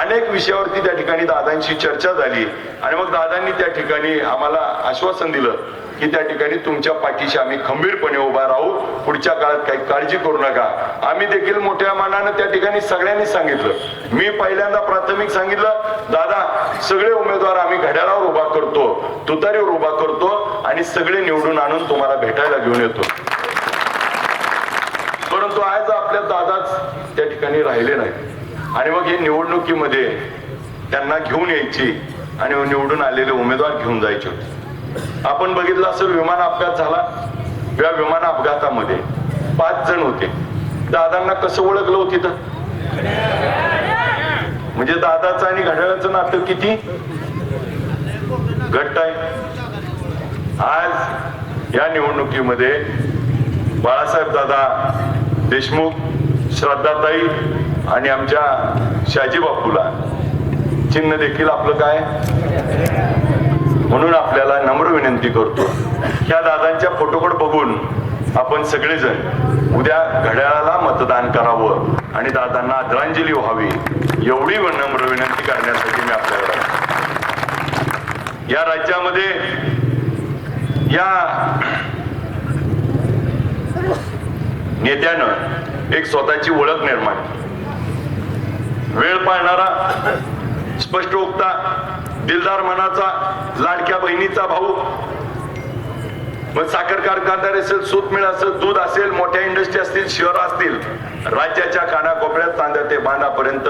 अनेक विषयावरती त्या ठिकाणी दादांशी चर्चा झाली आणि मग दादांनी त्या ठिकाणी आम्हाला आश्वासन दिलं की त्या ठिकाणी तुमच्या पाठीशी आम्ही खंबीरपणे उभा राहू, पुढच्या काळात काही काळजी करू नका. आम्ही देखील मोठ्या मानानं त्या ठिकाणी सगळ्यांनी सांगितलं. मी पहिल्यांदा प्राथमिक सांगितलं, दादा सगळे उमेदवार आम्ही घड्याळावर उभा करतो, तुतारीवर उभा करतो आणि सगळे निवडून आणून तुम्हाला भेटायला घेऊन येतो. परंतु आज आपल्या दादाच त्या ठिकाणी राहिले नाही आणि मग हे निवडणुकीमध्ये त्यांना घेऊन यायची आणि निवडून आलेले उमेदवार घेऊन जायचे होते. आपण बघितलं असेल, विमान अपघात झाला. या विमान अपघातामध्ये 5 जण होते. दादांना कसं ओळखलं होती तर म्हणजे दादाचं आणि घड्याळाचं नातं किती घट्ट आहे. आज या निवडणुकीमध्ये बाळासाहेब दादा देशमुख, श्रद्धाताई आणि आमच्या शाजी बापूला चिन्ह देखील आपलं काय. म्हणून आपल्याला नम्र विनंती करतो, ह्या दादांच्या फोटोकडे बघून आपण सगळेजण उद्या घड्याळाला मतदान करावं आणि दादांना आदरांजली व्हावी एवढी नम्र विनंती करण्यासाठी मी आपल्याला. या राज्यामध्ये या नेत्यानं एक स्वतःची ओळख निर्माण, वेळ पाळणारा, स्पष्ट वक्ता, दिलदार मनाचा, लाडक्या बहिणीचा भाऊ, मग साखर कारखानदार असेल, सूत मिळ असेल, दूध असेल, मोठ्या इंडस्ट्री असतील, शहर असतील, राज्याच्या कानाकोपऱ्यात तांद्या ते बांधापर्यंत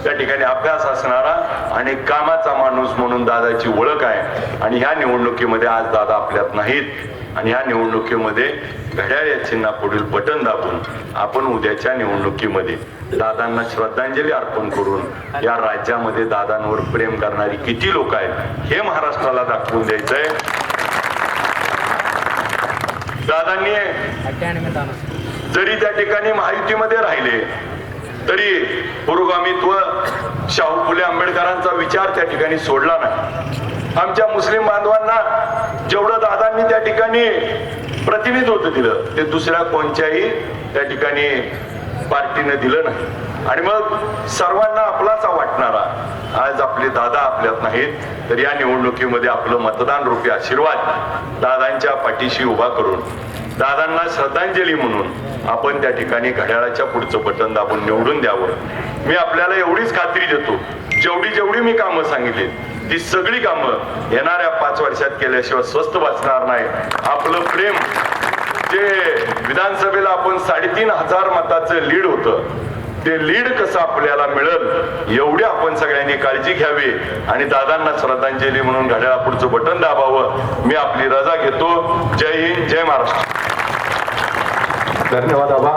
त्या ठिकाणी अभ्यास असणारा आणि कामाचा माणूस म्हणून दादाची ओळख आहे. आणि ह्या निवडणुकीमध्ये आज दादा आपल्यात नाहीत आणि ह्या निवडणुकीमध्ये घड्याळ या चिन्हापुढील बटन दाबून आपण उद्याच्या निवडणुकीमध्ये दादांना श्रद्धांजली अर्पण करून या राज्यामध्ये दादांवर प्रेम करणारी किती लोक आहेत हे महाराष्ट्राला दाखवून द्यायचंय. दादांनी जरी त्या ठिकाणी महायुतीमध्ये राहिले तरी पुरोगामित्व, शाहू फुले आंबेडकरांचा विचार त्या ठिकाणी सोडला नाही. आमच्या मुस्लिम बांधवांना जेवढं दादांनी त्या ठिकाणी प्रतिनिधित्व दिलं ते दुसऱ्या कोणत्याही त्या ठिकाणी पार्टीने दिलं नाही. आणि मग सर्वांना आपलाच वाटणारा आज आपले दादा आपल्यात नाहीत तर या निवडणुकीमध्ये आपलं मतदान रूपी आशीर्वाद दादांच्या पाठीशी उभा करून दादांना श्रद्धांजली म्हणून आपण त्या ठिकाणी घड्याळाच्या पुढचं बटन दाबून निवडून द्यावं. मी आपल्याला एवढीच खात्री देतो, जेवढी मी कामं सांगितली ती सगळी कामं येणाऱ्या 5 वर्षात केल्याशिवाय स्वस्त वाचणार नाही. आपलं प्रेम जे विधानसभेला आपण 3,500 मताचं लीड होतं ते लीड कसं आपल्याला मिळेल एवढी आपण सगळ्यांनी काळजी घ्यावी आणि दादांना श्रद्धांजली म्हणून घड्याळापुढचं बटन दाबावं. मी आपली रजा घेतो. जय हिंद, जय महाराष्ट्र. धन्यवाद आबा.